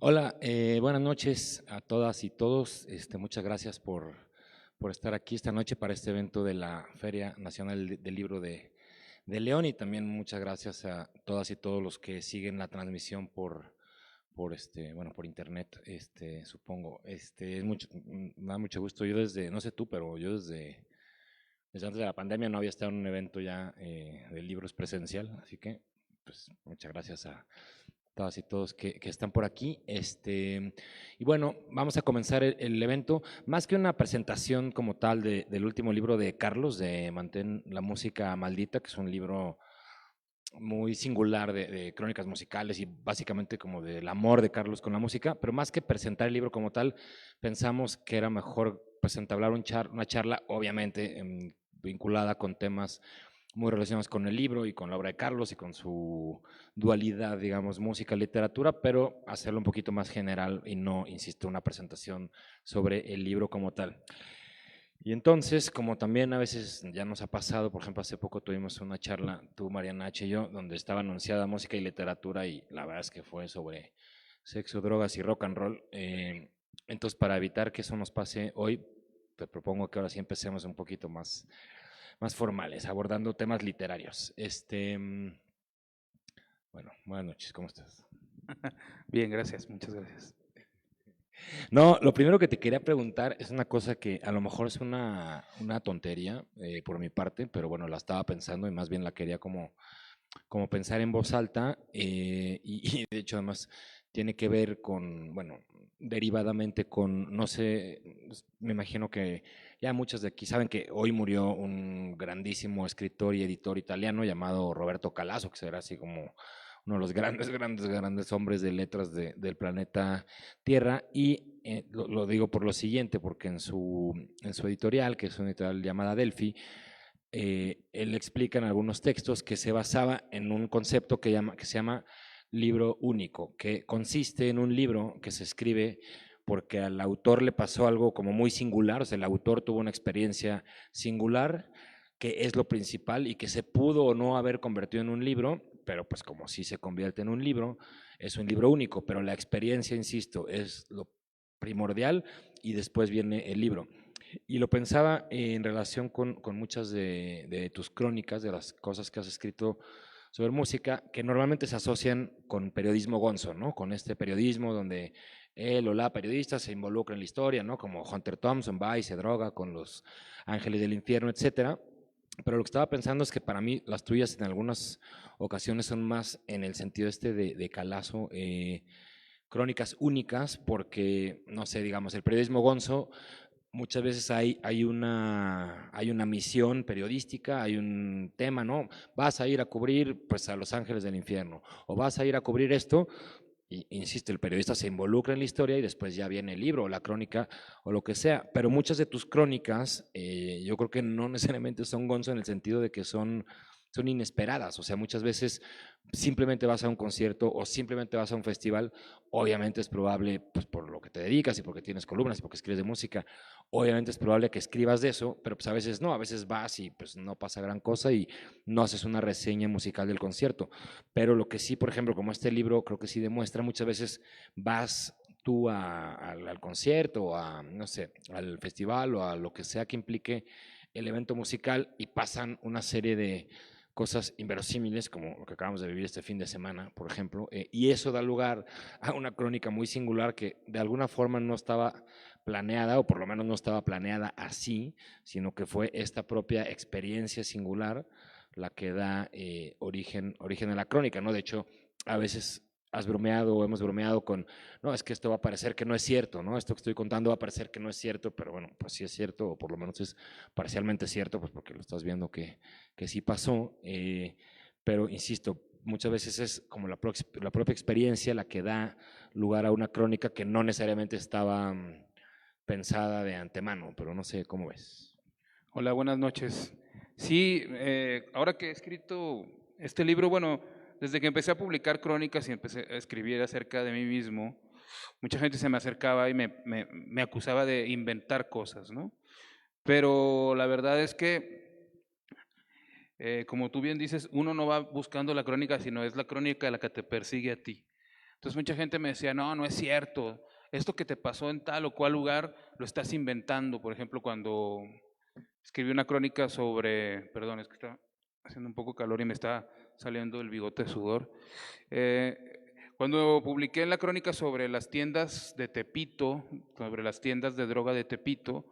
Hola, buenas noches a todas y todos. Muchas gracias por estar aquí esta noche para este evento de la Feria Nacional del Libro de León, y también muchas gracias a todas y todos los que siguen la transmisión por internet, supongo. Me da mucho gusto. Yo desde, no sé tú, pero yo desde antes de la pandemia no había estado en un evento ya de libros presencial, así que pues muchas gracias a todas y todos que están por aquí. Y bueno, vamos a comenzar el evento. Más que una presentación como tal del último libro de Carlos, de Mantén la música maldita, que es un libro muy singular de crónicas musicales y básicamente como del amor de Carlos con la música, pero más que presentar el libro como tal, pensamos que era mejor pues entablar una charla, obviamente vinculada con temas muy relacionados con el libro y con la obra de Carlos y con su dualidad, digamos, música, literatura, pero hacerlo un poquito más general y no, insisto, una presentación sobre el libro como tal. Y entonces, como también a veces ya nos ha pasado, por ejemplo, hace poco tuvimos una charla, tú, Mariana H. y yo, donde estaba anunciada música y literatura, y la verdad es que fue sobre sexo, drogas y rock and roll. Entonces, para evitar que eso nos pase hoy, te propongo que ahora sí empecemos un poquito más formales, abordando temas literarios. Bueno, buenas noches, ¿cómo estás? Bien, gracias, muchas gracias. No, lo primero que te quería preguntar es una cosa que a lo mejor es una tontería por mi parte, pero bueno, la estaba pensando y más bien la quería como pensar en voz alta, y de hecho además tiene que ver con, bueno, derivadamente con, no sé, me imagino que ya muchos de aquí saben que hoy murió un grandísimo escritor y editor italiano llamado Roberto Calasso, que será así como uno de los grandes hombres de letras del planeta Tierra. Y lo digo por lo siguiente, porque en su editorial, que es una editorial llamada Delphi, él explica en algunos textos que se basaba en un concepto que se llama libro único, que consiste en un libro que se escribe porque al autor le pasó algo como muy singular, o sea, el autor tuvo una experiencia singular, que es lo principal y que se pudo o no haber convertido en un libro, pero pues como sí se convierte en un libro, es un libro único, pero la experiencia, insisto, es lo primordial y después viene el libro. Y lo pensaba en relación con muchas de tus crónicas, de las cosas que has escrito sobre música, que normalmente se asocian con periodismo gonzo, ¿no? Con este periodismo donde él o la periodista se involucra en la historia, ¿no? Como Hunter Thompson va y se droga con los ángeles del infierno, etcétera. Pero lo que estaba pensando es que para mí las tuyas en algunas ocasiones son más en el sentido de Calazo, crónicas únicas, porque, no sé, digamos, el periodismo gonzo muchas veces hay una misión periodística, hay un tema, ¿no? Vas a ir a cubrir pues a los ángeles del infierno, o vas a ir a cubrir esto, y insisto, el periodista se involucra en la historia y después ya viene el libro o la crónica o lo que sea. Pero muchas de tus crónicas, yo creo que no necesariamente son gonzo en el sentido de que son inesperadas. O sea, muchas veces simplemente vas a un concierto o simplemente vas a un festival. Obviamente es probable, pues por lo que te dedicas y porque tienes columnas y porque escribes de música, obviamente es probable que escribas de eso, pero pues a veces no, a veces vas y pues no pasa gran cosa y no haces una reseña musical del concierto. Pero lo que sí, por ejemplo, como este libro creo que sí demuestra, muchas veces vas tú al concierto o no sé, al festival o a lo que sea que implique el evento musical, y pasan una serie de cosas inverosímiles como lo que acabamos de vivir este fin de semana, por ejemplo, y eso da lugar a una crónica muy singular que de alguna forma no estaba planeada, o por lo menos no estaba planeada así, sino que fue esta propia experiencia singular la que da origen a la crónica, ¿no? De hecho, a veces has bromeado o hemos bromeado con, no, es que esto va a parecer que no es cierto, ¿no? Esto que estoy contando va a parecer que no es cierto, pero bueno, pues sí es cierto, o por lo menos es parcialmente cierto, pues porque lo estás viendo que sí pasó, pero insisto, muchas veces es como la propia experiencia la que da lugar a una crónica que no necesariamente estaba pensada de antemano, pero no sé cómo ves. Hola, buenas noches. Sí, ahora que he escrito este libro, bueno, desde que empecé a publicar crónicas y empecé a escribir acerca de mí mismo, mucha gente se me acercaba y me acusaba de inventar cosas, ¿no? Pero la verdad es que, como tú bien dices, uno no va buscando la crónica, sino es la crónica la que te persigue a ti. Entonces mucha gente me decía, no, no es cierto, esto que te pasó en tal o cual lugar lo estás inventando. Por ejemplo, cuando escribí una crónica sobre, perdón, es que está haciendo un poco calor y me está saliendo el bigote de sudor. Cuando publiqué la crónica sobre las tiendas de Tepito, sobre las tiendas de droga de Tepito,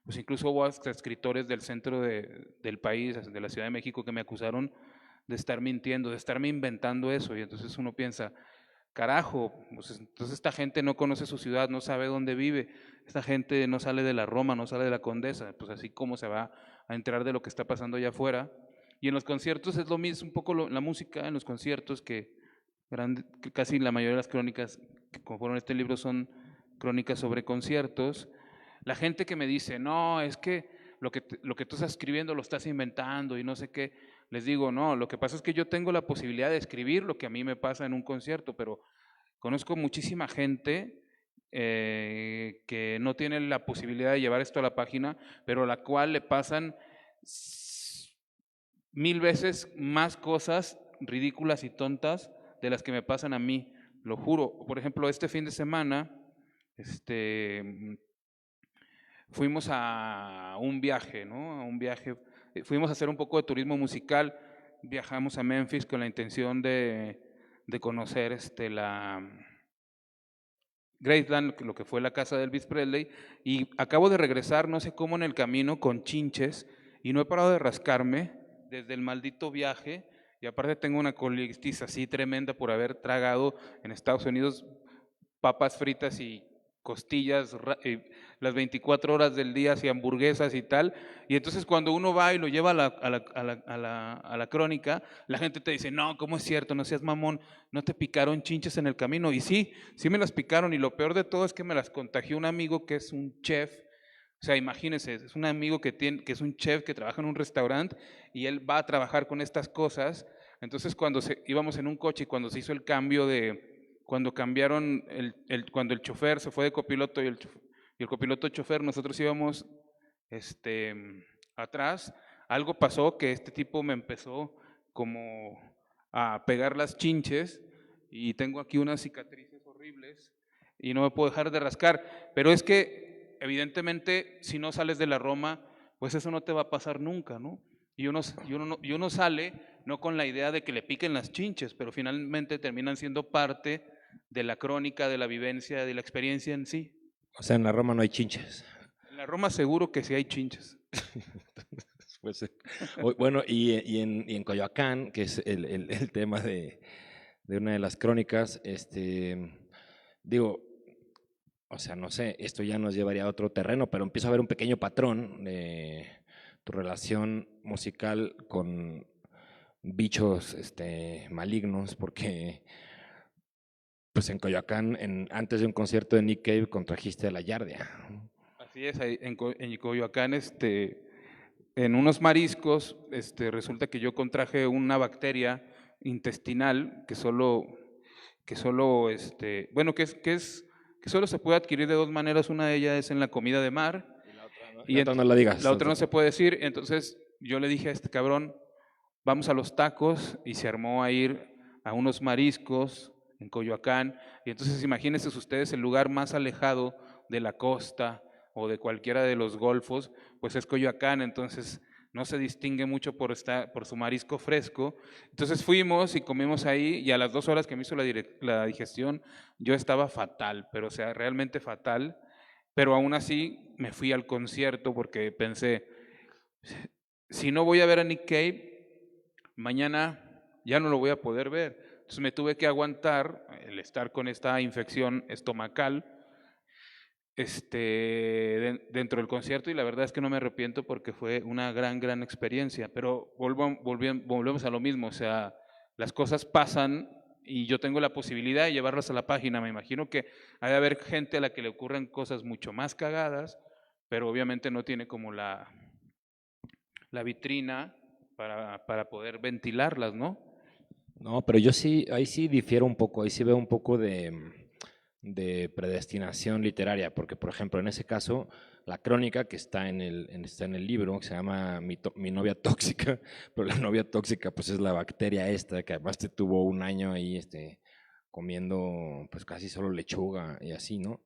pues incluso hubo hasta escritores del centro del país, de la Ciudad de México, que me acusaron de estar mintiendo, de estarme inventando eso. Y entonces uno piensa, carajo, pues entonces esta gente no conoce su ciudad, no sabe dónde vive, esta gente no sale de la Roma, no sale de la Condesa, pues así como se va a enterar de lo que está pasando allá afuera. Y en los conciertos es lo mismo, un poco la música en los conciertos, que casi la mayoría de las crónicas que conforman este libro son crónicas sobre conciertos. La gente que me dice, no, es que lo que tú estás escribiendo lo estás inventando y no sé qué, les digo, no, lo que pasa es que yo tengo la posibilidad de escribir lo que a mí me pasa en un concierto, pero conozco muchísima gente que no tiene la posibilidad de llevar esto a la página, pero a la cual le pasan 1000 veces más cosas ridículas y tontas de las que me pasan a mí, lo juro. Por ejemplo, este fin de semana, fuimos a un viaje, ¿no? A un viaje, fuimos a hacer un poco de turismo musical, viajamos a Memphis con la intención de conocer la Graceland, lo que fue la casa de Elvis Presley, y acabo de regresar, no sé cómo en el camino, con chinches, y no he parado de rascarme desde el maldito viaje, y aparte tengo una colitis así tremenda por haber tragado en Estados Unidos papas fritas y costillas las 24 horas del día y hamburguesas y tal. Y entonces cuando uno va y lo lleva a la crónica, la gente te dice, no, ¿cómo es cierto? No seas mamón, no te picaron chinches en el camino. Y sí, sí me las picaron, y lo peor de todo es que me las contagió un amigo que es un chef. O sea, imagínense, es un amigo que es un chef que trabaja en un restaurante y él va a trabajar con estas cosas. Entonces cuando íbamos en un coche y cuando se hizo el cambio cuando cambiaron, cuando el chofer se fue de copiloto y el copiloto chofer, nosotros íbamos atrás, algo pasó que este tipo me empezó como a pegar las chinches y tengo aquí unas cicatrices horribles y no me puedo dejar de rascar, pero es que evidentemente si no sales de la Roma, pues eso no te va a pasar nunca, ¿no? Y uno sale no con la idea de que le piquen las chinches, pero finalmente terminan siendo parte de la crónica, de la vivencia, de la experiencia en sí. O sea, en la Roma no hay chinches. En la Roma seguro que sí hay chinches. Pues, bueno, y en Coyoacán, que es el tema de una de las crónicas, digo, o sea, no sé, esto ya nos llevaría a otro terreno, pero empiezo a ver un pequeño patrón de tu relación musical con bichos malignos, porque pues en Coyoacán, antes de un concierto de Nick Cave, contrajiste a la Yardia. Así es, en Coyoacán, en unos mariscos, resulta que yo contraje una bacteria intestinal bueno, que solo se puede adquirir de dos maneras. Una de ellas es en la comida de mar. Y la otra no la digas. La otra no se puede decir. Entonces yo le dije a este cabrón, vamos a los tacos, y se armó a ir a unos mariscos en Coyoacán. Y entonces imagínense ustedes, el lugar más alejado de la costa o de cualquiera de los golfos, pues es Coyoacán. Entonces no se distingue mucho por su marisco fresco. Entonces fuimos y comimos ahí, y a las 2 horas que me hizo la digestión, yo estaba fatal, pero o sea, realmente fatal. Pero aún así me fui al concierto porque pensé, si no voy a ver a Nick Cave, mañana ya no lo voy a poder ver. Entonces me tuve que aguantar el estar con esta infección estomacal dentro del concierto, y la verdad es que no me arrepiento porque fue una gran experiencia. Pero volvemos a lo mismo, o sea, las cosas pasan y yo tengo la posibilidad de llevarlas a la página. Me imagino que hay de haber gente a la que le ocurren cosas mucho más cagadas, pero obviamente no tiene como la vitrina para poder ventilarlas, ¿no? No, pero yo sí, ahí sí difiero un poco, ahí sí veo un poco de predestinación literaria, porque por ejemplo en ese caso la crónica que está en el libro, que se llama Mi novia tóxica, pero la novia tóxica pues es la bacteria esta, que además te tuvo un año ahí comiendo pues casi solo lechuga y así, ¿no?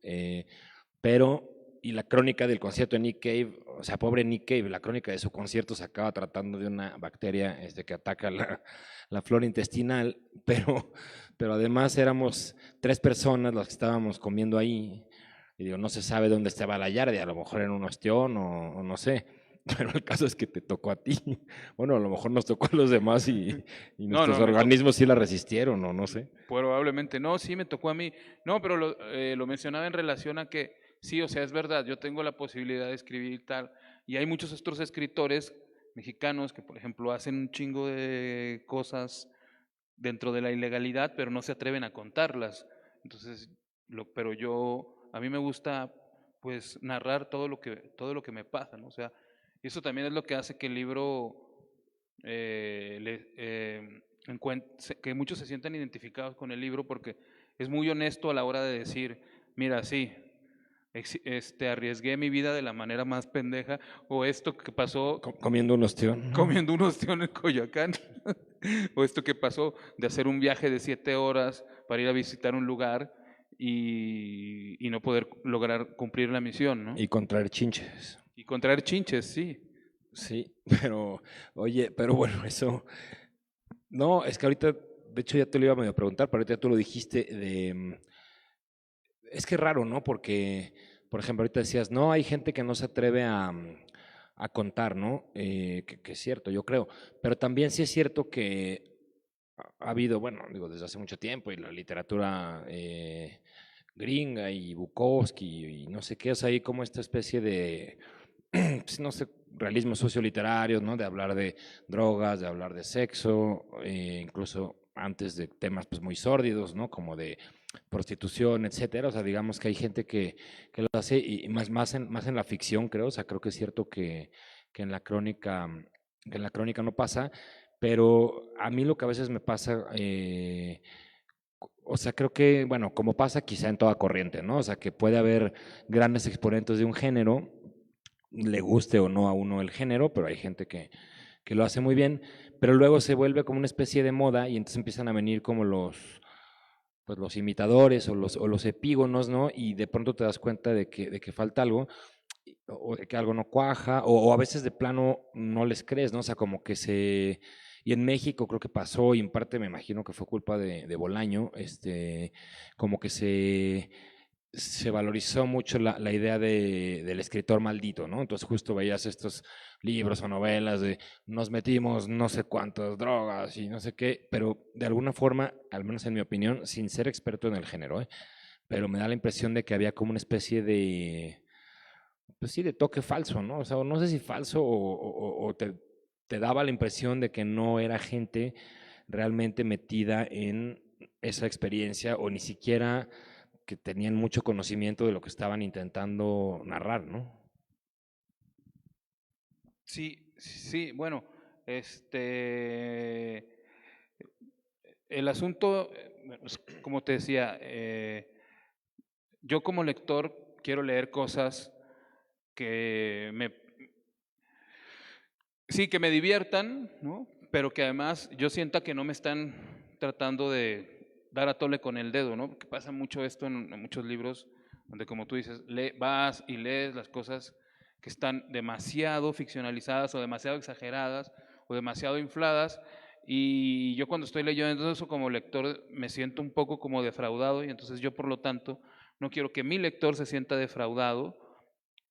Pero, y la crónica del concierto de Nick Cave, o sea, pobre Nick Cave, la crónica de su concierto se acaba tratando de una bacteria que ataca la flora intestinal, pero además éramos 3 personas las que estábamos comiendo ahí, y digo, no se sabe dónde estaba la yardia, a lo mejor en un ostión o no sé, pero el caso es que te tocó a ti. Bueno, a lo mejor nos tocó a los demás y No, nuestros no, organismos sí la resistieron o no sé. probablemente no, sí me tocó a mí. No, pero lo mencionaba en relación a que sí, o sea, es verdad, yo tengo la posibilidad de escribir y tal, y hay muchos otros escritores mexicanos que, por ejemplo, hacen un chingo de cosas dentro de la ilegalidad, pero no se atreven a contarlas. Entonces, pero a mí me gusta, pues, narrar todo lo que me pasa, ¿no? O sea, eso también es lo que hace que el libro, que muchos se sientan identificados con el libro, porque es muy honesto a la hora de decir, mira, sí, arriesgué mi vida de la manera más pendeja, o esto que pasó Comiendo un ostión. comiendo un ostión en Coyoacán, o esto que pasó de hacer un viaje de 7 horas para ir a visitar un lugar y no poder lograr cumplir la misión, ¿no? Y contraer chinches. Y contraer chinches, sí. Sí, pero, oye, pero bueno, eso, no, es que ahorita, de hecho ya te lo iba a medio preguntar, pero ahorita tú lo dijiste es que es raro, ¿no? Porque, por ejemplo, ahorita decías, no, hay gente que no se atreve a contar, ¿no? Que es cierto, yo creo, pero también sí es cierto que ha habido, bueno, digo, desde hace mucho tiempo, y la literatura gringa y Bukowski y no sé qué, es ahí como esta especie de pues, no sé, realismo socioliterario, ¿no? De hablar de drogas, de hablar de sexo, incluso antes de temas pues muy sórdidos, ¿no? Como de prostitución, etcétera. O sea, digamos que hay gente que lo hace y más en la ficción, creo. O sea, creo que es cierto que en la crónica, que en la crónica no pasa, pero a mí lo que a veces me pasa, o sea, creo que, bueno, como pasa quizá en toda corriente, ¿no? O sea, que puede haber grandes exponentes de un género, le guste o no a uno el género, pero hay gente que lo hace muy bien, pero luego se vuelve como una especie de moda y entonces empiezan a venir como pues los imitadores o los epígonos, ¿no? Y de pronto te das cuenta de que falta algo o de que algo no cuaja o a veces de plano no les crees, ¿no? O sea, como que se... Y en México creo que pasó, y en parte me imagino que fue culpa de Bolaño, como que se valorizó mucho la idea del escritor maldito, ¿no? Entonces justo veías estos libros o novelas de nos metimos no sé cuántas drogas y no sé qué, pero de alguna forma, al menos en mi opinión, sin ser experto en el género, pero me da la impresión de que había como una especie de, pues sí, de toque falso, ¿no? O sea, no sé si falso o te daba la impresión de que no era gente realmente metida en esa experiencia o ni siquiera que tenían mucho conocimiento de lo que estaban intentando narrar, ¿no? Sí, sí, bueno, el asunto, pues, como te decía, yo como lector quiero leer cosas que sí, que me diviertan, ¿no? Pero que además yo sienta que no me están tratando de dar a tole con el dedo, ¿no? Porque pasa mucho esto en muchos libros, donde como tú dices, vas y lees las cosas que están demasiado ficcionalizadas o demasiado exageradas o demasiado infladas, y yo cuando estoy leyendo eso como lector me siento un poco como defraudado, y entonces yo por lo tanto no quiero que mi lector se sienta defraudado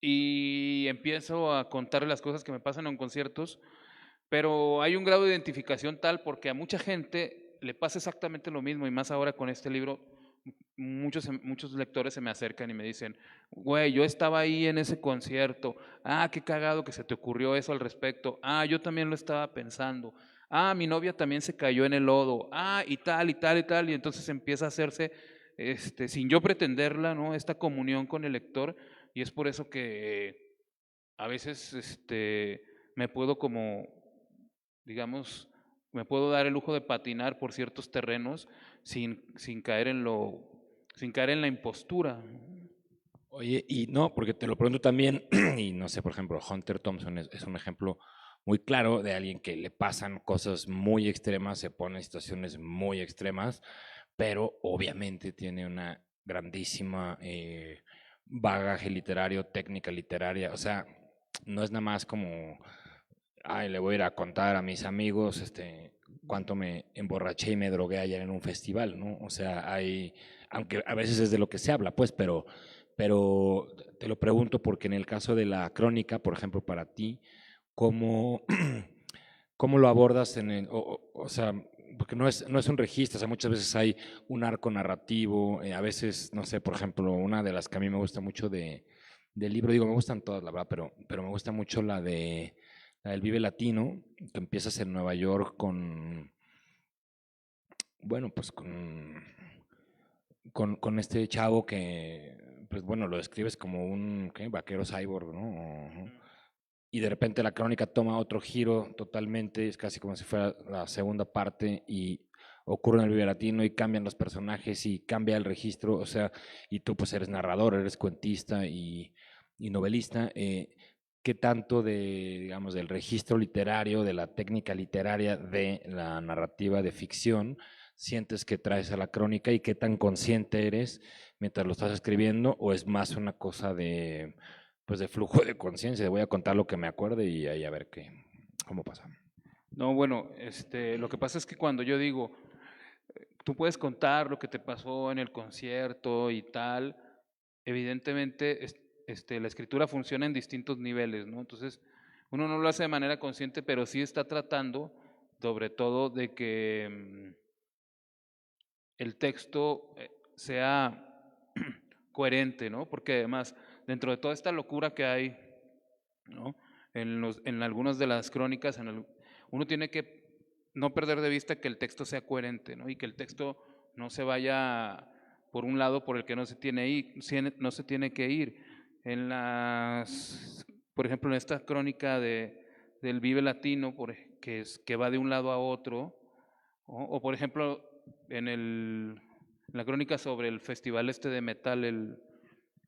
y empiezo a contarle las cosas que me pasan en conciertos, pero hay un grado de identificación tal porque a mucha gente le pasa exactamente lo mismo, y más ahora con este libro, muchos lectores se me acercan y me dicen, güey, yo estaba ahí en ese concierto, ah, qué cagado que se te ocurrió eso al respecto, ah, yo también lo estaba pensando, ah, mi novia también se cayó en el lodo, ah, y tal, y tal, y tal, y entonces empieza a hacerse, sin yo pretenderla, ¿no? Esta comunión con el lector, y es por eso que a veces me puedo como, digamos, me puedo dar el lujo de patinar por ciertos terrenos sin caer sin caer en la impostura. Oye, y no, porque te lo pregunto también, y no sé, por ejemplo, Hunter Thompson es un ejemplo muy claro de alguien que le pasan cosas muy extremas, se pone en situaciones muy extremas, pero obviamente tiene una grandísima bagaje literario, técnica literaria, o sea, no es nada más como, ay, le voy a ir a contar a mis amigos cuánto me emborraché y me drogué ayer en un festival, ¿no? O sea, hay, aunque a veces es de lo que se habla, pues, pero te lo pregunto porque en el caso de la crónica, por ejemplo, para ti, ¿cómo, cómo lo abordas o sea, porque no es un registro, o sea, muchas veces hay un arco narrativo, a veces, no sé, por ejemplo, una de las que a mí me gusta mucho del libro, digo, me gustan todas, la verdad, pero me gusta mucho la del Vive Latino, que empiezas en Nueva York con, bueno, pues con este chavo que, pues bueno, lo describes como un ¿qué? Vaquero cyborg, ¿no? Y de repente la crónica toma otro giro totalmente, es casi como si fuera la segunda parte y ocurre en el Vive Latino y cambian los personajes y cambia el registro, o sea, y tú pues eres narrador, eres cuentista y novelista, ¿qué tanto de, digamos, del registro literario, de la técnica literaria, de la narrativa de ficción, sientes que traes a la crónica y qué tan consciente eres mientras lo estás escribiendo o es más una cosa de pues de flujo de conciencia, voy a contar lo que me acuerde y ahí a ver cómo pasa. No, bueno, lo que pasa es que cuando yo digo, tú puedes contar lo que te pasó en el concierto y tal, evidentemente la escritura funciona en distintos niveles, ¿no? Entonces, uno no lo hace de manera consciente, pero sí está tratando, sobre todo, de que el texto sea coherente, ¿no? Porque además, dentro de toda esta locura que hay, ¿no? En algunas de las crónicas, uno tiene que no perder de vista que el texto sea coherente, ¿no? Y que el texto no se vaya por un lado por el que no se tiene, no se tiene que ir. Por ejemplo, en esta crónica del Vive Latino, que va de un lado a otro, o por ejemplo, en la crónica sobre el festival de metal, el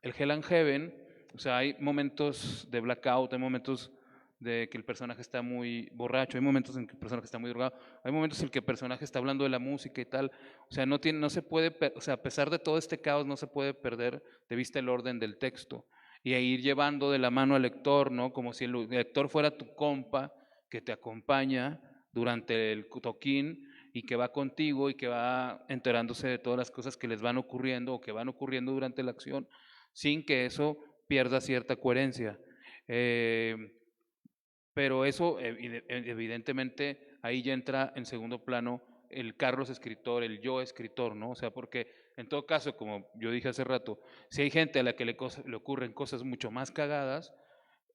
Hell and Heaven, o sea, hay momentos de blackout, hay momentos de que el personaje está muy borracho, hay momentos en que el personaje está muy drogado, hay momentos en que el personaje está hablando de la música y tal, o sea, no se puede, o sea, a pesar de todo este caos, no se puede perder de vista el orden del texto y a ir llevando de la mano al lector, ¿no? Como si el lector fuera tu compa que te acompaña durante el toquín y que va contigo y que va enterándose de todas las cosas que les van ocurriendo o que van ocurriendo durante la acción sin que eso pierda cierta coherencia. Eh, pero eso, evidentemente, ahí ya entra en segundo plano el Carlos escritor, el yo escritor, ¿no? O sea, porque en todo caso, como yo dije hace rato, si hay gente a la que le ocurren cosas mucho más cagadas,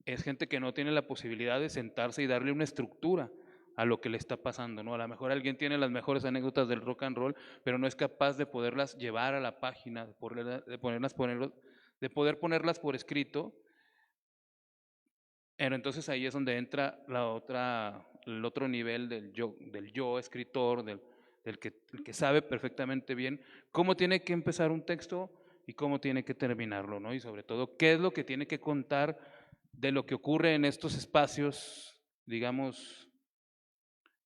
es gente que no tiene la posibilidad de sentarse y darle una estructura a lo que le está pasando, ¿no? A lo mejor alguien tiene las mejores anécdotas del rock and roll, pero no es capaz de poderlas llevar a la página, de poder ponerlas por escrito. Pero entonces ahí es donde entra el otro nivel del yo escritor, el que sabe perfectamente bien cómo tiene que empezar un texto y cómo tiene que terminarlo, ¿no? Y sobre todo, qué es lo que tiene que contar de lo que ocurre en estos espacios, digamos,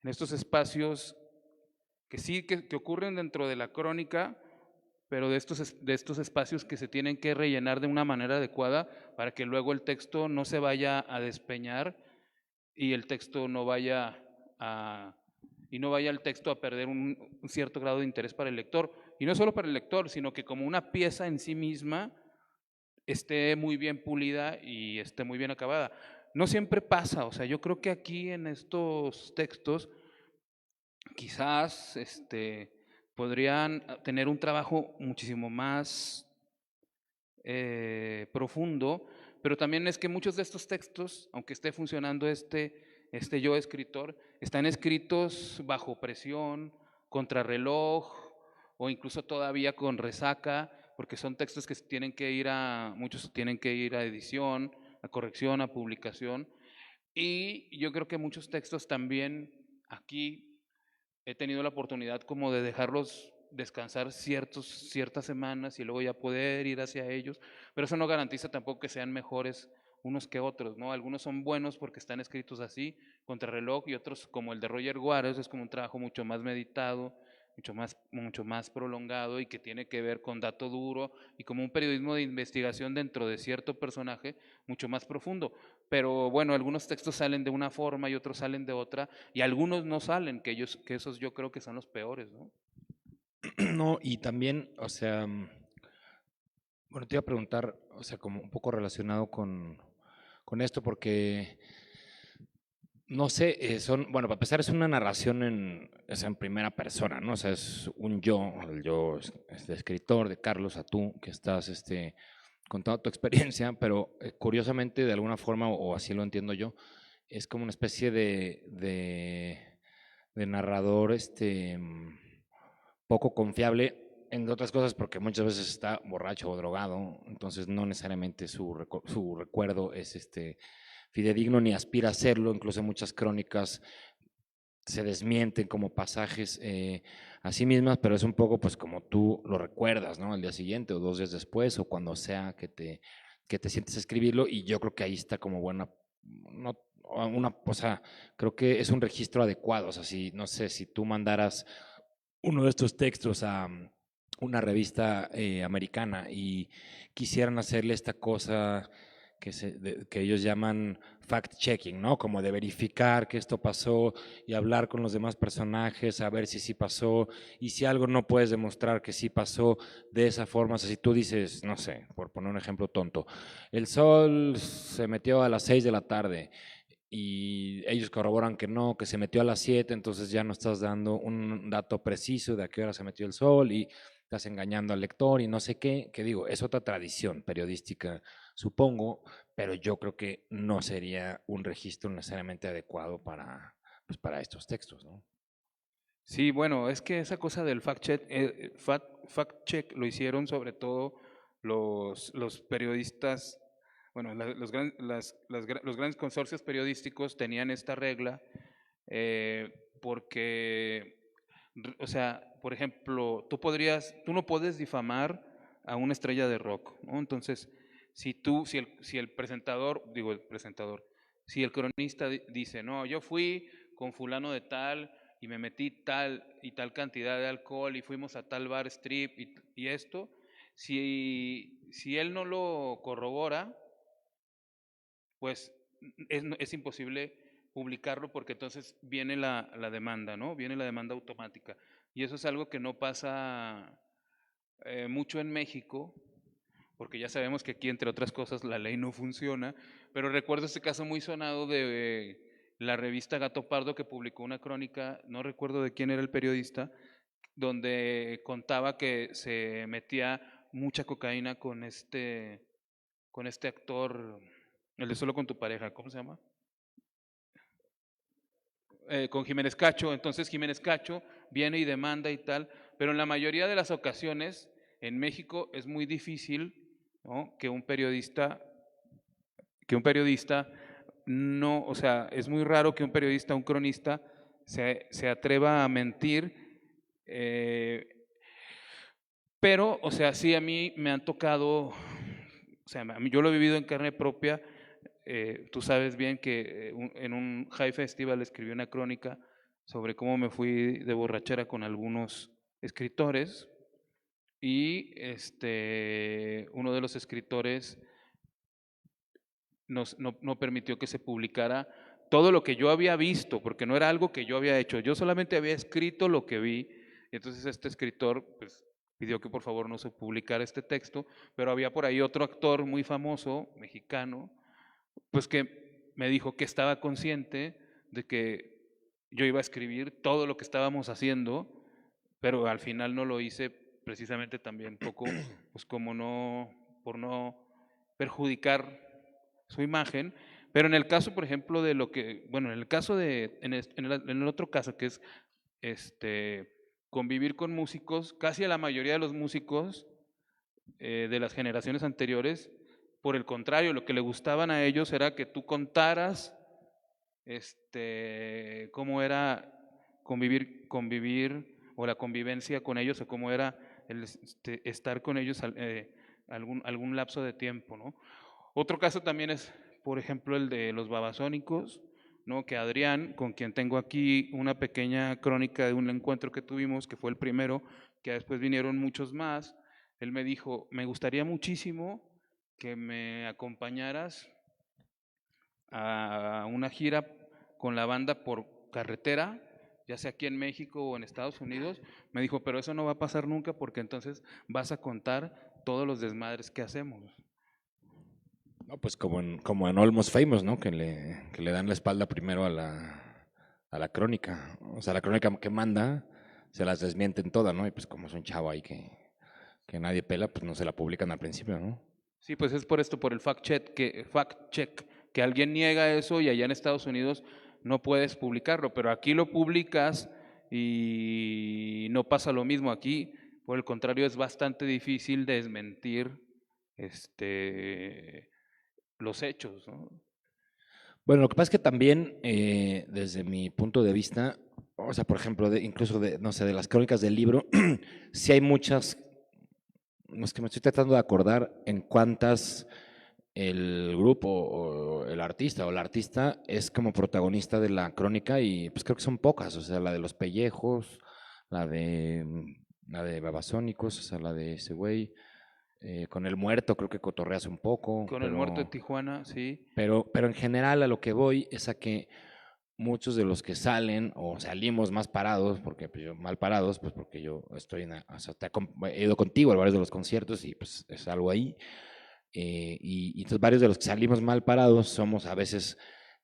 en estos espacios que sí que ocurren dentro de la crónica, pero de estos espacios que se tienen que rellenar de una manera adecuada para que luego el texto no se vaya a despeñar y el texto no vaya a y no vaya el texto a perder un cierto grado de interés para el lector. Y no solo para el lector, sino que como una pieza en sí misma esté muy bien pulida y esté muy bien acabada. No siempre pasa, o sea, yo creo que aquí en estos textos quizás podrían tener un trabajo muchísimo más profundo, pero también es que muchos de estos textos, aunque esté funcionando este yo escritor, están escritos bajo presión, contrarreloj o incluso todavía con resaca, porque son textos que muchos tienen que ir a edición, a corrección, a publicación, y yo creo que muchos textos también aquí he tenido la oportunidad como de dejarlos descansar ciertas semanas y luego ya poder ir hacia ellos, pero eso no garantiza tampoco que sean mejores unos que otros, ¿no? Algunos son buenos porque están escritos así, contrarreloj, y otros como el de Roger Waters es como un trabajo mucho más meditado, mucho más prolongado y que tiene que ver con dato duro y como un periodismo de investigación dentro de cierto personaje mucho más profundo. Pero bueno, algunos textos salen de una forma y otros salen de otra, y algunos no salen, que esos yo creo que son los peores, ¿no? No, y también, o sea, bueno, te iba a preguntar, o sea, como un poco relacionado con esto, porque no sé, bueno, para empezar es una narración o sea, en primera persona, ¿no? O sea, es un yo, el yo escritor de Carlos, a tú, que estás contando tu experiencia, pero curiosamente, de alguna forma, o así lo entiendo yo, es como una especie de narrador, poco confiable, entre otras cosas, porque muchas veces está borracho o drogado, entonces no necesariamente su recuerdo es fidedigno ni aspira a serlo, incluso muchas crónicas se desmienten como pasajes a sí mismas, pero es un poco pues como tú lo recuerdas, ¿no? Al día siguiente o 2 días después o cuando sea que te sientes a escribirlo, y yo creo que ahí está como buena, no, o sea, creo que es un registro adecuado, o sea, si, no sé, si tú mandaras uno de estos textos a una revista americana y quisieran hacerle esta cosa que ellos llaman fact-checking, ¿no? Como de verificar que esto pasó y hablar con los demás personajes, a ver si sí pasó, y si algo no puedes demostrar que sí pasó de esa forma, o sea, si tú dices, no sé, por poner un ejemplo tonto, el sol se metió a las 6 de la tarde y ellos corroboran que no, que se metió a las 7, entonces ya no estás dando un dato preciso de a qué hora se metió el sol y estás engañando al lector y no sé qué, que digo, es otra tradición periodística, supongo, pero yo creo que no sería un registro necesariamente adecuado para, pues, para estos textos, ¿no? Sí, bueno, es que esa cosa del fact check lo hicieron sobre todo los periodistas, bueno, los grandes consorcios periodísticos tenían esta regla porque, o sea, por ejemplo, tú no puedes difamar a una estrella de rock, ¿no? Entonces, si el presentador, digo el presentador, si el cronista dice, no, yo fui con fulano de tal y me metí tal y tal cantidad de alcohol y fuimos a tal bar strip y esto, si él no lo corrobora, pues es imposible publicarlo porque entonces viene la demanda, ¿no? Viene la demanda automática. Y eso es algo que no pasa mucho en México, porque ya sabemos que aquí, entre otras cosas, la ley no funciona, pero recuerdo este caso muy sonado de la revista Gato Pardo, que publicó una crónica, no recuerdo de quién era el periodista, donde contaba que se metía mucha cocaína con este actor, el de Solo con tu pareja, ¿cómo se llama? Con Jiménez Cacho. Entonces Jiménez Cacho viene y demanda y tal, pero en la mayoría de las ocasiones en México es muy difícil, ¿no?, que un periodista no, o sea, es muy raro que un periodista, un cronista se atreva a mentir, eh, pero, o sea, sí a mí me han tocado, o sea, yo lo he vivido en carne propia. Tú sabes bien que en un High Festival escribí una crónica sobre cómo me fui de borrachera con algunos escritores y uno de los escritores no permitió que se publicara todo lo que yo había visto, porque no era algo que yo había hecho, yo solamente había escrito lo que vi. Y entonces este escritor pues pidió que por favor no se publicara este texto, pero había por ahí otro actor muy famoso, mexicano, pues que me dijo que estaba consciente de que yo iba a escribir todo lo que estábamos haciendo, pero al final no lo hice precisamente también poco, pues como no, por no perjudicar su imagen. Pero en el caso, por ejemplo, de lo que, bueno, en el caso en el otro caso que es este convivir con músicos, casi a la mayoría de los músicos de las generaciones anteriores, por el contrario, lo que le gustaban a ellos era que tú contaras cómo era convivir o la convivencia con ellos, o cómo era estar con ellos algún lapso de tiempo, ¿no? Otro caso también es, por ejemplo, el de los babasónicos, ¿no? Que Adrián, con quien tengo aquí una pequeña crónica de un encuentro que tuvimos, que fue el primero, que después vinieron muchos más, él me dijo, me gustaría muchísimo que me acompañaras a una gira con la banda por carretera, ya sea aquí en México o en Estados Unidos. Me dijo, pero eso no va a pasar nunca porque entonces vas a contar todos los desmadres que hacemos. No, pues como en Almost Famous, ¿no? Que le dan la espalda primero a la crónica. O sea, la crónica que manda se las desmienten todas, ¿no? Y pues como es un chavo ahí que nadie pela, pues no se la publican al principio, ¿no? Sí, pues es por esto, por el fact check, que alguien niega eso y allá en Estados Unidos no puedes publicarlo, pero aquí lo publicas y no pasa lo mismo. Aquí, por el contrario, es bastante difícil desmentir los hechos, ¿no? Bueno, lo que pasa es que también, desde mi punto de vista, o sea, por ejemplo, incluso no sé, de las crónicas del libro, sí hay muchas, no es que me estoy tratando de acordar en cuántas el grupo o el artista o la artista es como protagonista de la crónica y pues creo que son pocas, o sea, la de los pellejos, la de Babasónicos, o sea, la de ese güey, con el muerto creo que cotorreas un poco, Con el muerto de Tijuana, sí. pero en general a lo que voy es a que muchos de los que salen o salimos más parados, porque pues, yo mal parados, pues porque yo estoy o sea, he ido contigo a varios de los conciertos y pues es algo ahí. Y entonces varios de los que salimos mal parados somos a veces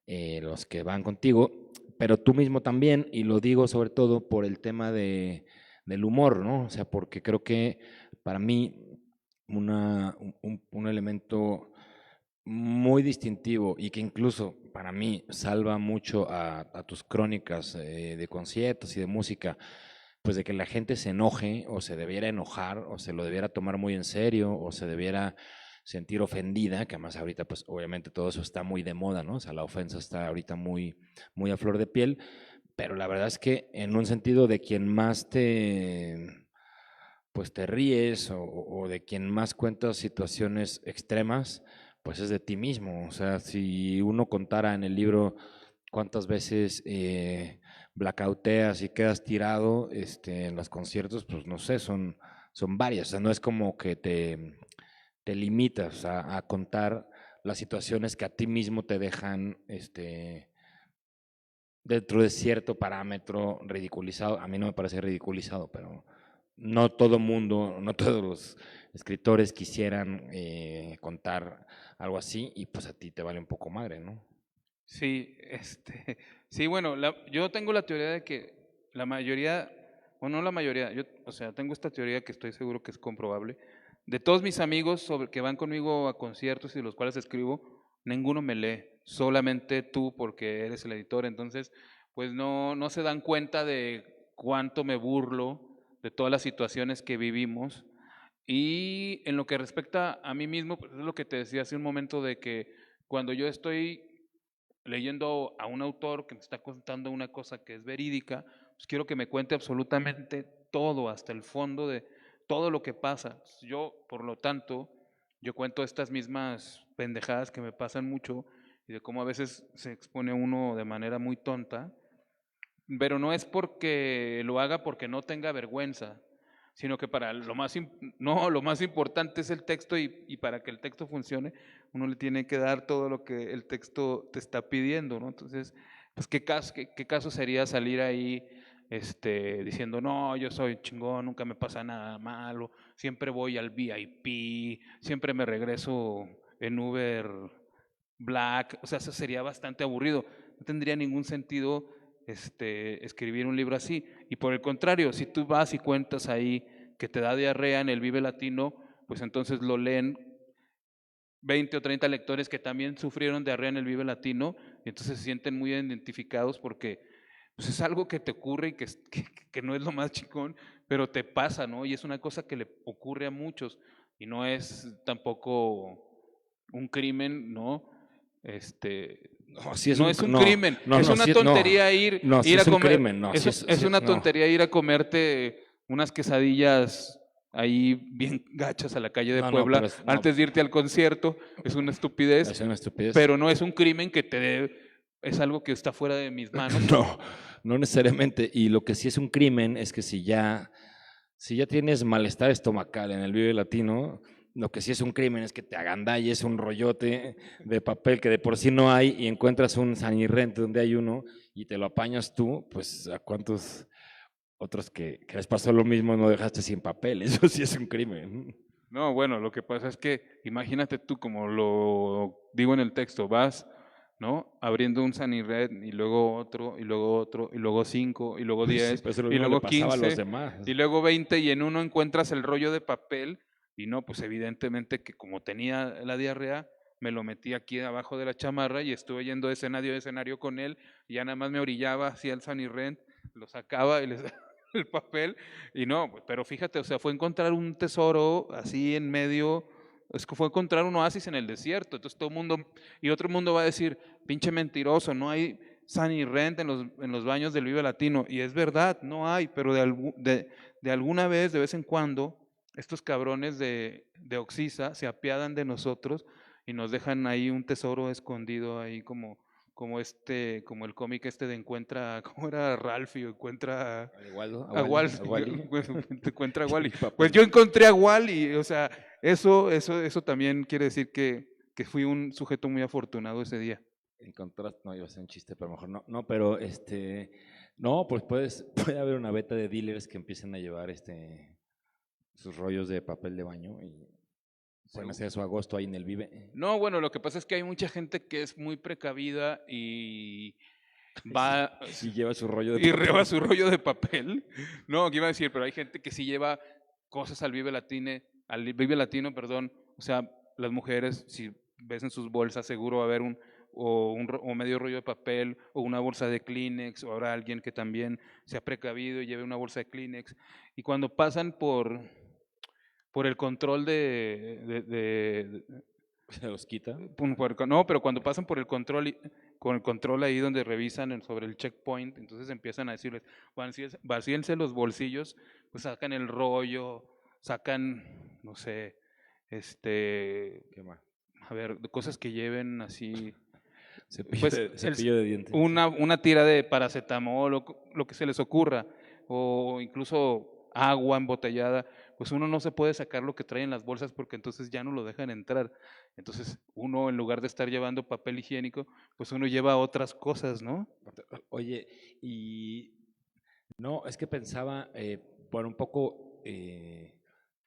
los que van contigo, pero tú mismo también, y lo digo sobre todo por el tema del humor, ¿no? O sea, porque creo que para mí un elemento muy distintivo y que incluso para mí salva mucho a tus crónicas de conciertos y de música, pues de que la gente se enoje o se debiera enojar o se lo debiera tomar muy en serio o se debiera sentir ofendida, que además ahorita pues obviamente todo eso está muy de moda, ¿no? O sea, la ofensa está ahorita muy a flor de piel, pero la verdad es que en un sentido de quien más pues te ríes o de quien más cuentas situaciones extremas, pues es de ti mismo. O sea, si uno contara en el libro cuántas veces blackouteas y quedas tirado en los conciertos, pues no sé, son varias. O sea, no es como que te limitas a contar las situaciones que a ti mismo te dejan dentro de cierto parámetro ridiculizado. A mí no me parece ridiculizado, pero no todo mundo, no todos los escritores quisieran contar algo así y pues a ti te vale un poco madre, ¿no? Sí, sí, bueno, yo tengo la teoría de que la mayoría, o no la mayoría, o sea, tengo esta teoría que estoy seguro que es comprobable. De todos mis amigos que van conmigo a conciertos y de los cuales escribo, ninguno me lee, solamente tú porque eres el editor. Entonces, pues no se dan cuenta de cuánto me burlo de todas las situaciones que vivimos. Y en lo que respecta a mí mismo, pues es lo que te decía hace un momento de que cuando yo estoy leyendo a un autor que me está contando una cosa que es verídica, pues quiero que me cuente absolutamente todo, hasta el fondo de todo lo que pasa. Yo, por lo tanto, yo cuento estas mismas pendejadas que me pasan mucho y de cómo a veces se expone uno de manera muy tonta, pero no es porque lo haga porque no tenga vergüenza, sino que para lo más importante es el texto y para que el texto funcione, uno le tiene que dar todo lo que el texto te está pidiendo, ¿no? Entonces, pues qué caso sería salir ahí diciendo, no, yo soy chingón, nunca me pasa nada malo, siempre voy al VIP, siempre me regreso en Uber Black. O sea, eso sería bastante aburrido, no tendría ningún sentido escribir un libro así. Y por el contrario, si tú vas y cuentas ahí que te da diarrea en el Vive Latino, pues entonces lo leen 20 o 30 lectores que también sufrieron diarrea en el Vive Latino y entonces se sienten muy identificados porque pues es algo que te ocurre y que no es lo más chingón, pero te pasa, ¿no? Y es una cosa que le ocurre a muchos y no es tampoco un crimen, ¿no? No, sí No es un no, crimen, no, es no, una sí, tontería no, sí ir a es un comer, crimen, no, sí es una no. tontería ir a comerte unas quesadillas ahí bien gachas a la calle de No, Puebla antes de irte al concierto, es una estupidez, es una estupidez. pero no es un crimen que te dé es algo que está fuera de mis manos. No, no necesariamente. Y lo que sí es un crimen es que si ya tienes malestar estomacal en el Vive Latino, lo que sí es un crimen es que te agandalles un rollote de papel que de por sí no hay y encuentras un sanirrente donde hay uno y te lo apañas tú, pues a cuántos otros que les pasó lo mismo no dejaste sin papel. Eso sí es un crimen. No, bueno, lo que pasa es que imagínate tú, como lo digo en el texto, vas, ¿no? Abriendo un Red y luego otro, y luego otro, y luego 5, y luego Pues sí, 10, pero eso lo y mismo le luego pasaba a los 15, demás. y luego 20, y en uno encuentras el rollo de papel, y no, pues evidentemente que como tenía la diarrea, me lo metí aquí abajo de la chamarra y estuve yendo de escenario a escenario con él, y ya nada más me orillaba hacia el Red, lo sacaba y les daba el papel, y no, pero fíjate, o sea, fue encontrar un tesoro así en medio, es que fue encontrar un oasis en el desierto. Entonces todo el mundo, y otro mundo va a decir, pinche mentiroso, no hay Sunny Rent en los baños del Vive Latino. Y es verdad, no hay, pero de alguna vez, de vez en cuando, estos cabrones de Oxisa se apiadan de nosotros y nos dejan ahí un tesoro escondido ahí como el cómic este de encuentra, ¿cómo era Ralphie? Encuentra Al Igualdo, a Wally, a Wally. te encuentra a Wally. Mi Pues papel. yo encontré a Wally, o sea, eso también quiere decir que fui un sujeto muy afortunado ese día. En contraste, no iba a ser un chiste, pero mejor no. No, pero no, pues puede haber una beta de dealers que empiecen a llevar sus rollos de papel de baño y pueden hacer su agosto ahí en el Vive. No, bueno, lo que pasa es que hay mucha gente que es muy precavida y Sí, va y lleva su rollo de y reba papel. su rollo de papel. No, ¿qué iba a decir? Pero hay gente que sí lleva cosas al Vive Latino, perdón. O sea, las mujeres, si ves en sus bolsas, seguro va a haber o medio rollo de papel, o una bolsa de Kleenex, o habrá alguien que también se ha precavido y lleve una bolsa de Kleenex. Y cuando pasan por el control Se los quita. no, pero cuando pasan por el control, con el control ahí donde revisan sobre el checkpoint, entonces empiezan a decirles, vacíense los bolsillos, pues sacan el rollo, sacan, no sé, ¿Qué más? a ver, cosas que lleven así, Cepillo pues de, cepillo de dientes. una tira de paracetamol o lo que se les ocurra, o incluso agua embotellada, pues uno no se puede sacar lo que trae en las bolsas porque entonces ya no lo dejan entrar. Entonces uno en lugar de estar llevando papel higiénico, pues uno lleva otras cosas, ¿no? Oye, y no, es que pensaba, bueno, un poco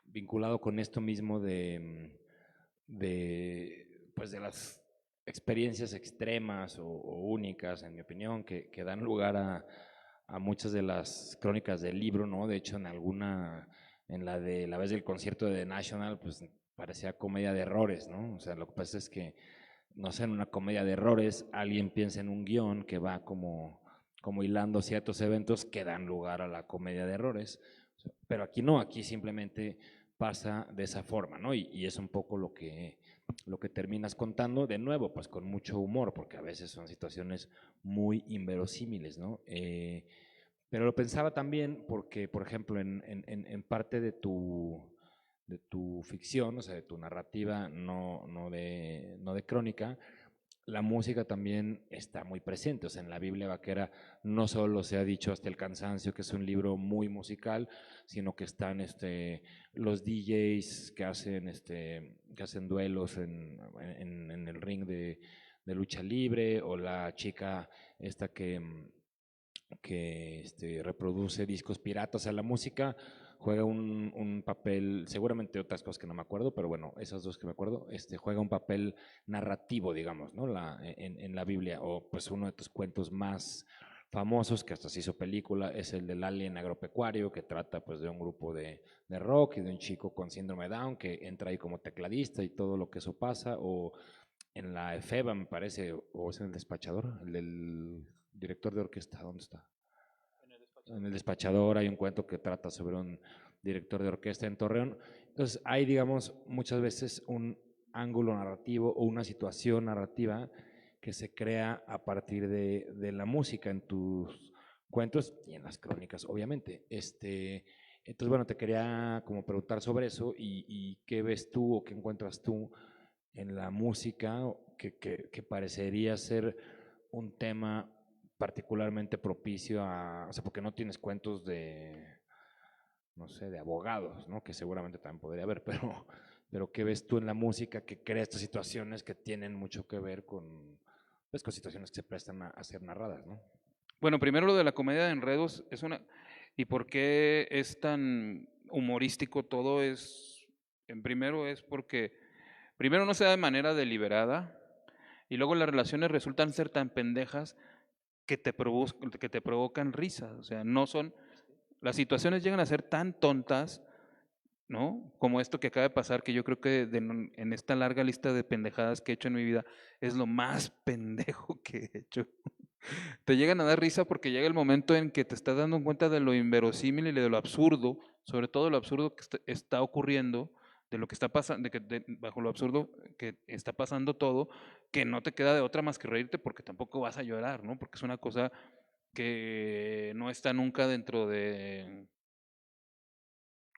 vinculado con esto mismo pues de las experiencias extremas o únicas, en mi opinión, que dan lugar a muchas de las crónicas del libro, ¿no? De hecho, en la de la vez del concierto de The National, pues parecía comedia de errores, ¿no? O sea, lo que pasa es que, no sé, en una comedia de errores, alguien piensa en un guión que va como hilando ciertos eventos que dan lugar a la comedia de errores, pero aquí no, aquí simplemente pasa de esa forma, ¿no? Y es un poco lo que terminas contando, de nuevo, pues con mucho humor, porque a veces son situaciones muy inverosímiles, ¿no? Pero lo pensaba también porque, por ejemplo, en parte de tu ficción, o sea, de tu narrativa, no de crónica, la música también está muy presente. O sea, en la Biblia vaquera no solo se ha dicho hasta el cansancio que es un libro muy musical, sino que están los DJs que hacen duelos en el ring de lucha libre, o la chica esta que reproduce discos piratas. O sea, la música juega un papel, seguramente otras cosas que no me acuerdo, pero bueno, esas dos que me acuerdo, juega un papel narrativo, digamos, ¿no? En la Biblia, o pues uno de tus cuentos más famosos, que hasta se hizo película, es el del alien agropecuario, que trata pues de un grupo de rock y de un chico con síndrome de Down que entra ahí como tecladista y todo lo que eso pasa, o en la EFEBA me parece, o es en el despachador, el del director de orquesta, ¿dónde está? En el despachador hay un cuento que trata sobre un director de orquesta en Torreón. Entonces hay, digamos, muchas veces un ángulo narrativo o una situación narrativa que se crea a partir de la música en tus cuentos y en las crónicas, obviamente. Entonces, bueno, te quería como preguntar sobre eso y qué ves tú o qué encuentras tú en la música que parecería ser un tema particularmente propicio a, o sea, porque no tienes cuentos de, no sé, de abogados, ¿no? Que seguramente también podría haber, pero ¿qué ves tú en la música que crea estas situaciones que tienen mucho que ver con, pues, con situaciones que se prestan a ser narradas, ¿no? Bueno, primero lo de la comedia de enredos es una... ¿Y por qué es tan humorístico todo? En primero es porque, primero no se da de manera deliberada y luego las relaciones resultan ser tan pendejas que te provocan risa. O sea, no son, las situaciones llegan a ser tan tontas, ¿no? Como esto que acaba de pasar, que yo creo que en esta larga lista de pendejadas que he hecho en mi vida, es lo más pendejo que he hecho. Te llegan a dar risa porque llega el momento en que te estás dando cuenta de lo inverosímil y de lo absurdo, sobre todo lo absurdo que está ocurriendo, de lo que está pasando, bajo lo absurdo que está pasando todo, que no te queda de otra más que reírte porque tampoco vas a llorar, ¿no? Porque es una cosa que no está nunca dentro de,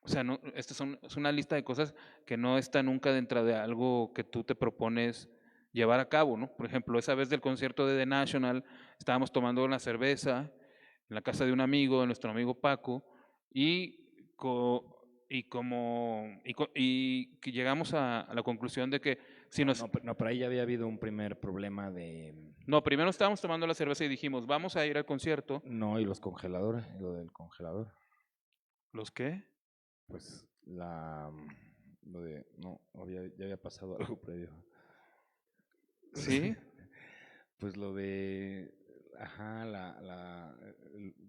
o sea, no, es una lista de cosas que no está nunca dentro de algo que tú te propones llevar a cabo, ¿no? Por ejemplo, esa vez del concierto de The National, estábamos tomando una cerveza en la casa de un amigo, de nuestro amigo Paco, y que llegamos a la conclusión de que si No, nos... no, no, pero ahí ya había habido un primer problema de, No, primero estábamos tomando la cerveza y dijimos, vamos a ir al concierto. no, y los congeladores, lo del congelador, ¿Los qué? pues lo de, no, ya había pasado algo previo. ¿Sí? Pues lo de, ajá,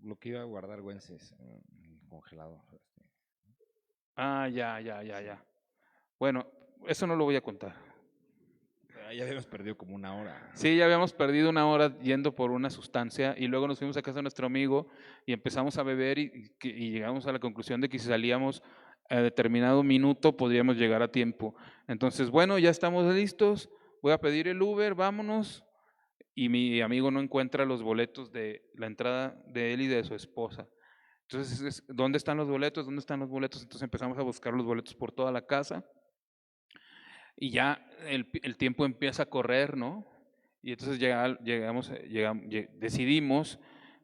lo que iba a guardar Güences en el congelador. Ah, ya, ya, ya, Sí. ya. Bueno, eso no lo voy a contar. Ya habíamos perdido como una hora. Sí, ya habíamos perdido una hora yendo por una sustancia y luego nos fuimos a casa de nuestro amigo y empezamos a beber y llegamos a la conclusión de que si salíamos a determinado minuto podríamos llegar a tiempo. Entonces, bueno, ya estamos listos, voy a pedir el Uber, vámonos. Y mi amigo no encuentra los boletos de la entrada de él y de su esposa. Entonces, ¿dónde están los boletos? ¿Dónde están los boletos? Entonces empezamos a buscar los boletos por toda la casa y ya el tiempo empieza a correr, ¿no? Y entonces decidimos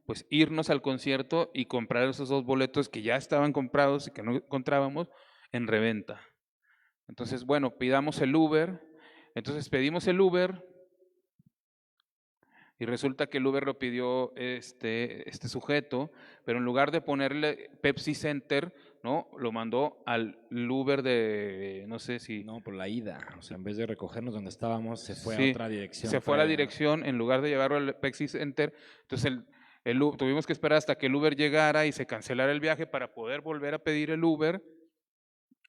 pues irnos al concierto y comprar esos dos boletos que ya estaban comprados y que no encontrábamos en reventa. Entonces, bueno, pidamos el Uber. Entonces pedimos el Uber y resulta que el Uber lo pidió este sujeto, pero en lugar de ponerle Pepsi Center, ¿no? Lo mandó al Uber de, no sé si... No, por la ida. O sea, en vez de recogernos donde estábamos, se fue a Sí, otra dirección. se fue a la dirección en lugar de llevarlo al Pepsi Center. Entonces tuvimos que esperar hasta que el Uber llegara y se cancelara el viaje para poder volver a pedir el Uber.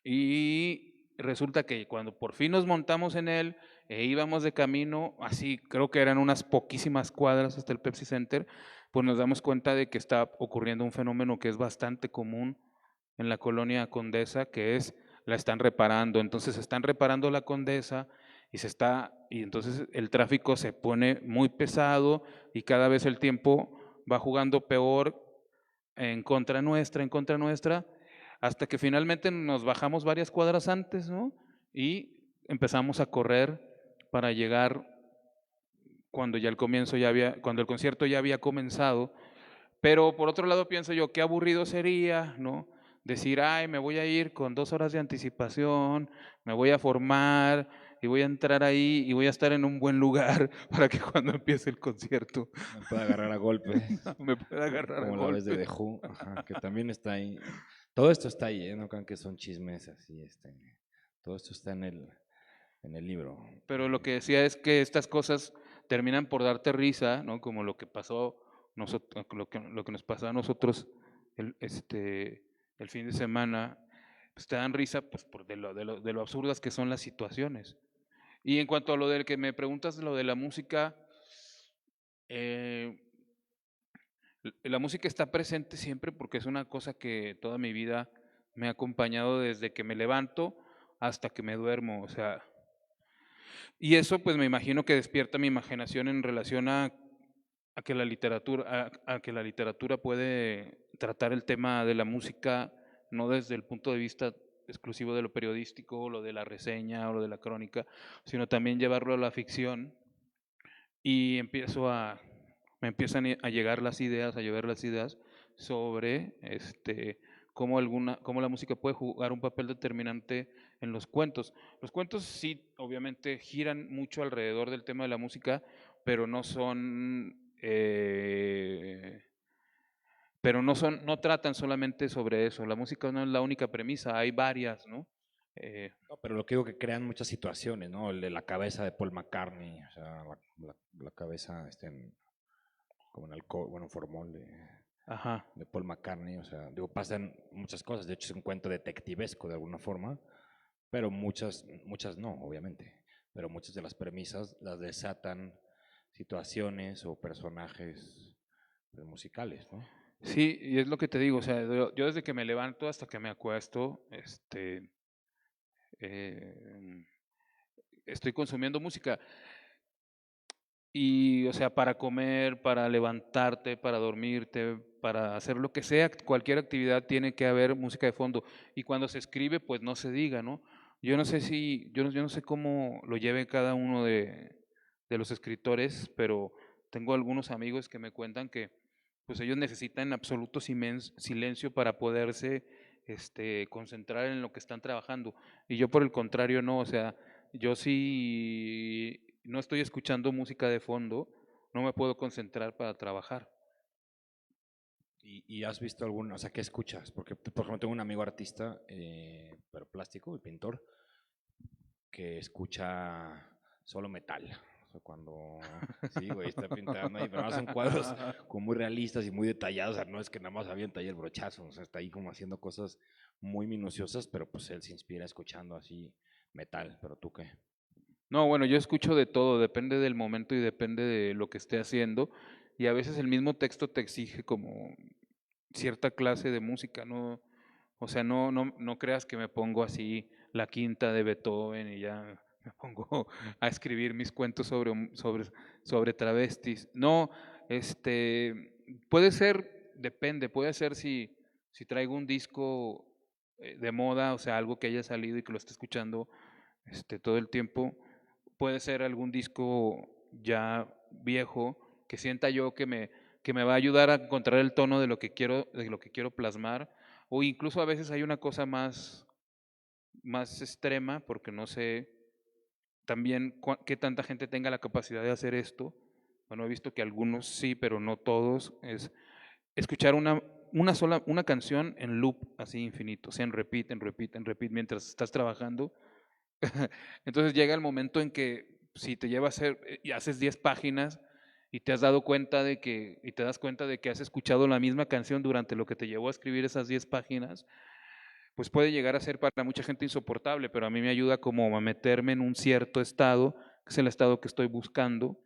Y resulta que cuando por fin nos montamos en él e íbamos de camino, así creo que eran unas poquísimas cuadras hasta el Pepsi Center, pues nos damos cuenta de que está ocurriendo un fenómeno que es bastante común en la colonia Condesa, que es la están reparando. Entonces están reparando la Condesa y entonces el tráfico se pone muy pesado y cada vez el tiempo va jugando peor en contra nuestra, hasta que finalmente nos bajamos varias cuadras antes, ¿no? Y empezamos a correr para llegar cuando el concierto ya había comenzado. Pero por otro lado pienso yo, qué aburrido sería, ¿no? Decir, ay, me voy a ir con 2 horas de anticipación, me voy a formar y voy a entrar ahí y voy a estar en un buen lugar para que cuando empiece el concierto Me puede agarrar a golpes, me pueda agarrar a como la vez de golpe. The Who, ajá, que también está ahí. Todo esto está ahí, ¿eh? No crean que son chismes así, todo esto está en el libro. Pero lo que decía es que estas cosas terminan por darte risa, ¿no? Como lo que pasó lo que nos pasó a nosotros el fin de semana, pues te dan risa pues por de lo absurdas que son las situaciones. Y en cuanto a lo del que me preguntas, lo de la música, eh, la música está presente siempre porque es una cosa que toda mi vida me ha acompañado desde que me levanto hasta que me duermo, o sea, y eso pues me imagino que despierta mi imaginación en relación a que a que la literatura puede tratar el tema de la música no desde el punto de vista exclusivo de lo periodístico, o lo de la reseña o lo de la crónica, sino también llevarlo a la ficción y me empiezan a llegar las ideas, a llover las ideas sobre cómo la música puede jugar un papel determinante en los cuentos. Los cuentos sí, obviamente, giran mucho alrededor del tema de la música, pero no tratan solamente sobre eso. La música no es la única premisa, hay varias, ¿no? Eh, No, pero lo que digo que crean muchas situaciones, ¿no? El de la cabeza de Paul McCartney, o sea, la cabeza como en alcohol, bueno, formol ajá. de Paul McCartney, o sea, digo, pasan muchas cosas, de hecho es un cuento detectivesco de alguna forma, pero muchas no, obviamente, pero muchas de las premisas las desatan situaciones o personajes pues, musicales, ¿no? Sí, y es lo que te digo, o sea, yo desde que me levanto hasta que me acuesto, eh, estoy consumiendo música. Y, o sea, para comer, para levantarte, para dormirte, para hacer lo que sea, cualquier actividad tiene que haber música de fondo. Y cuando se escribe, pues no se diga, ¿no? Yo no sé cómo lo lleve cada uno de los escritores, pero tengo algunos amigos que me cuentan que pues ellos necesitan absoluto silencio para poderse concentrar en lo que están trabajando. Y yo por el contrario no, o sea, yo sí no estoy escuchando música de fondo, no me puedo concentrar para trabajar. Y has visto alguna, o sea, ¿qué escuchas? Porque, por ejemplo, tengo un amigo artista, pero plástico, el pintor, que escucha solo metal. O sea, cuando, sí, güey, está pintando ahí, pero no son cuadros como muy realistas y muy detallados. O sea, no es que nada más avienta ahí el brochazo, o sea, está ahí como haciendo cosas muy minuciosas, pero pues él se inspira escuchando así metal. ¿Pero tú qué? No, bueno, yo escucho de todo, depende del momento y depende de lo que esté haciendo. Y a veces el mismo texto te exige como cierta clase de música, ¿no? O sea, no creas que me pongo así la quinta de Beethoven y ya me pongo a escribir mis cuentos sobre travestis. No, puede ser, depende, puede ser si traigo un disco de moda, o sea, algo que haya salido y que lo esté escuchando todo el tiempo. Puede ser algún disco ya viejo que sienta yo que me va a ayudar a encontrar el tono de lo que quiero plasmar. O incluso a veces hay una cosa más extrema, porque no sé también qué tanta gente tenga la capacidad de hacer esto. Bueno, he visto que algunos sí, pero no todos. Es escuchar una canción en loop así infinito, o sea, en repeat, en repeat, en repeat, mientras estás trabajando. Entonces llega el momento en que si te lleva a hacer y haces 10 páginas y te das cuenta de que has escuchado la misma canción durante lo que te llevó a escribir esas 10 páginas, pues puede llegar a ser para mucha gente insoportable, pero a mí me ayuda como a meterme en un cierto estado, que es el estado que estoy buscando,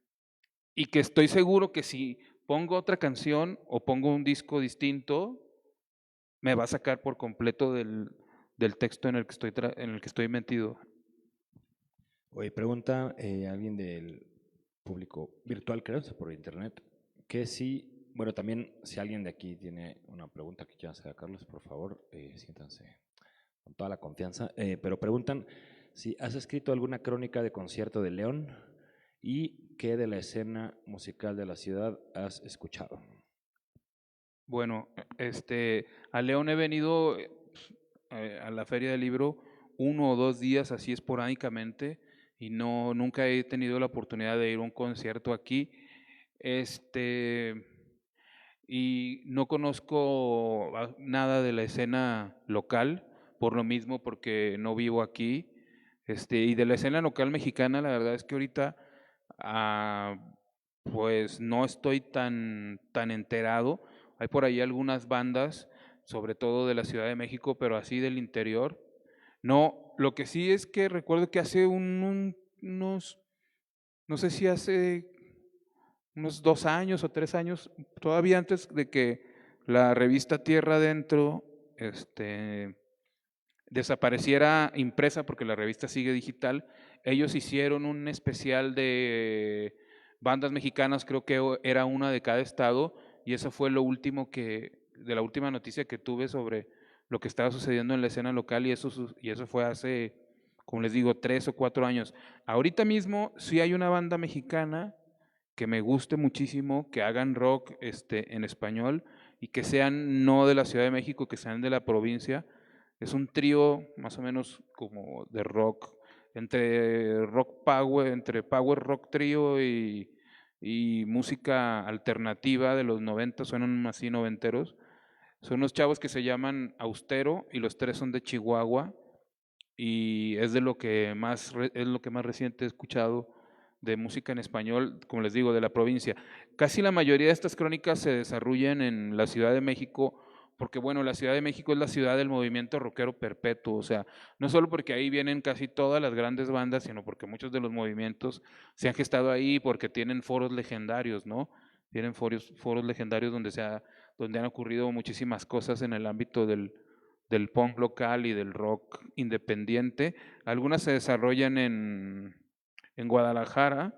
y que estoy seguro que si pongo otra canción o pongo un disco distinto, me va a sacar por completo del texto en el que estoy metido. Oye, pregunta alguien del público virtual, creo, o sea, por internet, que si, bueno, también si alguien de aquí tiene una pregunta que quieran hacer a Carlos, por favor, siéntanse con toda la confianza, pero preguntan si has escrito alguna crónica de concierto de León y qué de la escena musical de la ciudad has escuchado. Bueno, a León he venido a la Feria del Libro 1 o 2 días así esporádicamente y nunca he tenido la oportunidad de ir a un concierto aquí. Este, y no conozco nada de la escena local, por lo mismo porque no vivo aquí. Y de la escena local mexicana, la verdad es que ahorita ah, pues no estoy tan enterado. Hay por ahí algunas bandas, sobre todo de la Ciudad de México, pero así del interior. No, lo que sí es que recuerdo que hace unos, no sé si hace unos 2 años o 3 años, todavía antes de que la revista Tierra Adentro desapareciera impresa, porque la revista sigue digital, ellos hicieron un especial de bandas mexicanas, creo que era una de cada estado, y eso fue de la última noticia que tuve sobre lo que estaba sucediendo en la escena local, y eso fue hace, como les digo, 3 o 4 años. Ahorita mismo sí hay una banda mexicana que me guste muchísimo, que hagan rock en español y que sean no de la Ciudad de México, que sean de la provincia. Es un trío más o menos como de rock, entre power rock trío y música alternativa de los 90, suenan así noventeros. Son unos chavos que se llaman Austero y los tres son de Chihuahua y es es lo que más reciente he escuchado de música en español, como les digo, de la provincia. Casi la mayoría de estas crónicas se desarrollan en la Ciudad de México, porque bueno, la Ciudad de México es la ciudad del movimiento rockero perpetuo, o sea, no solo porque ahí vienen casi todas las grandes bandas, sino porque muchos de los movimientos se han gestado ahí porque tienen foros legendarios, ¿no? Tienen foros legendarios donde han ocurrido muchísimas cosas en el ámbito del punk local y del rock independiente. Algunas se desarrollan en Guadalajara,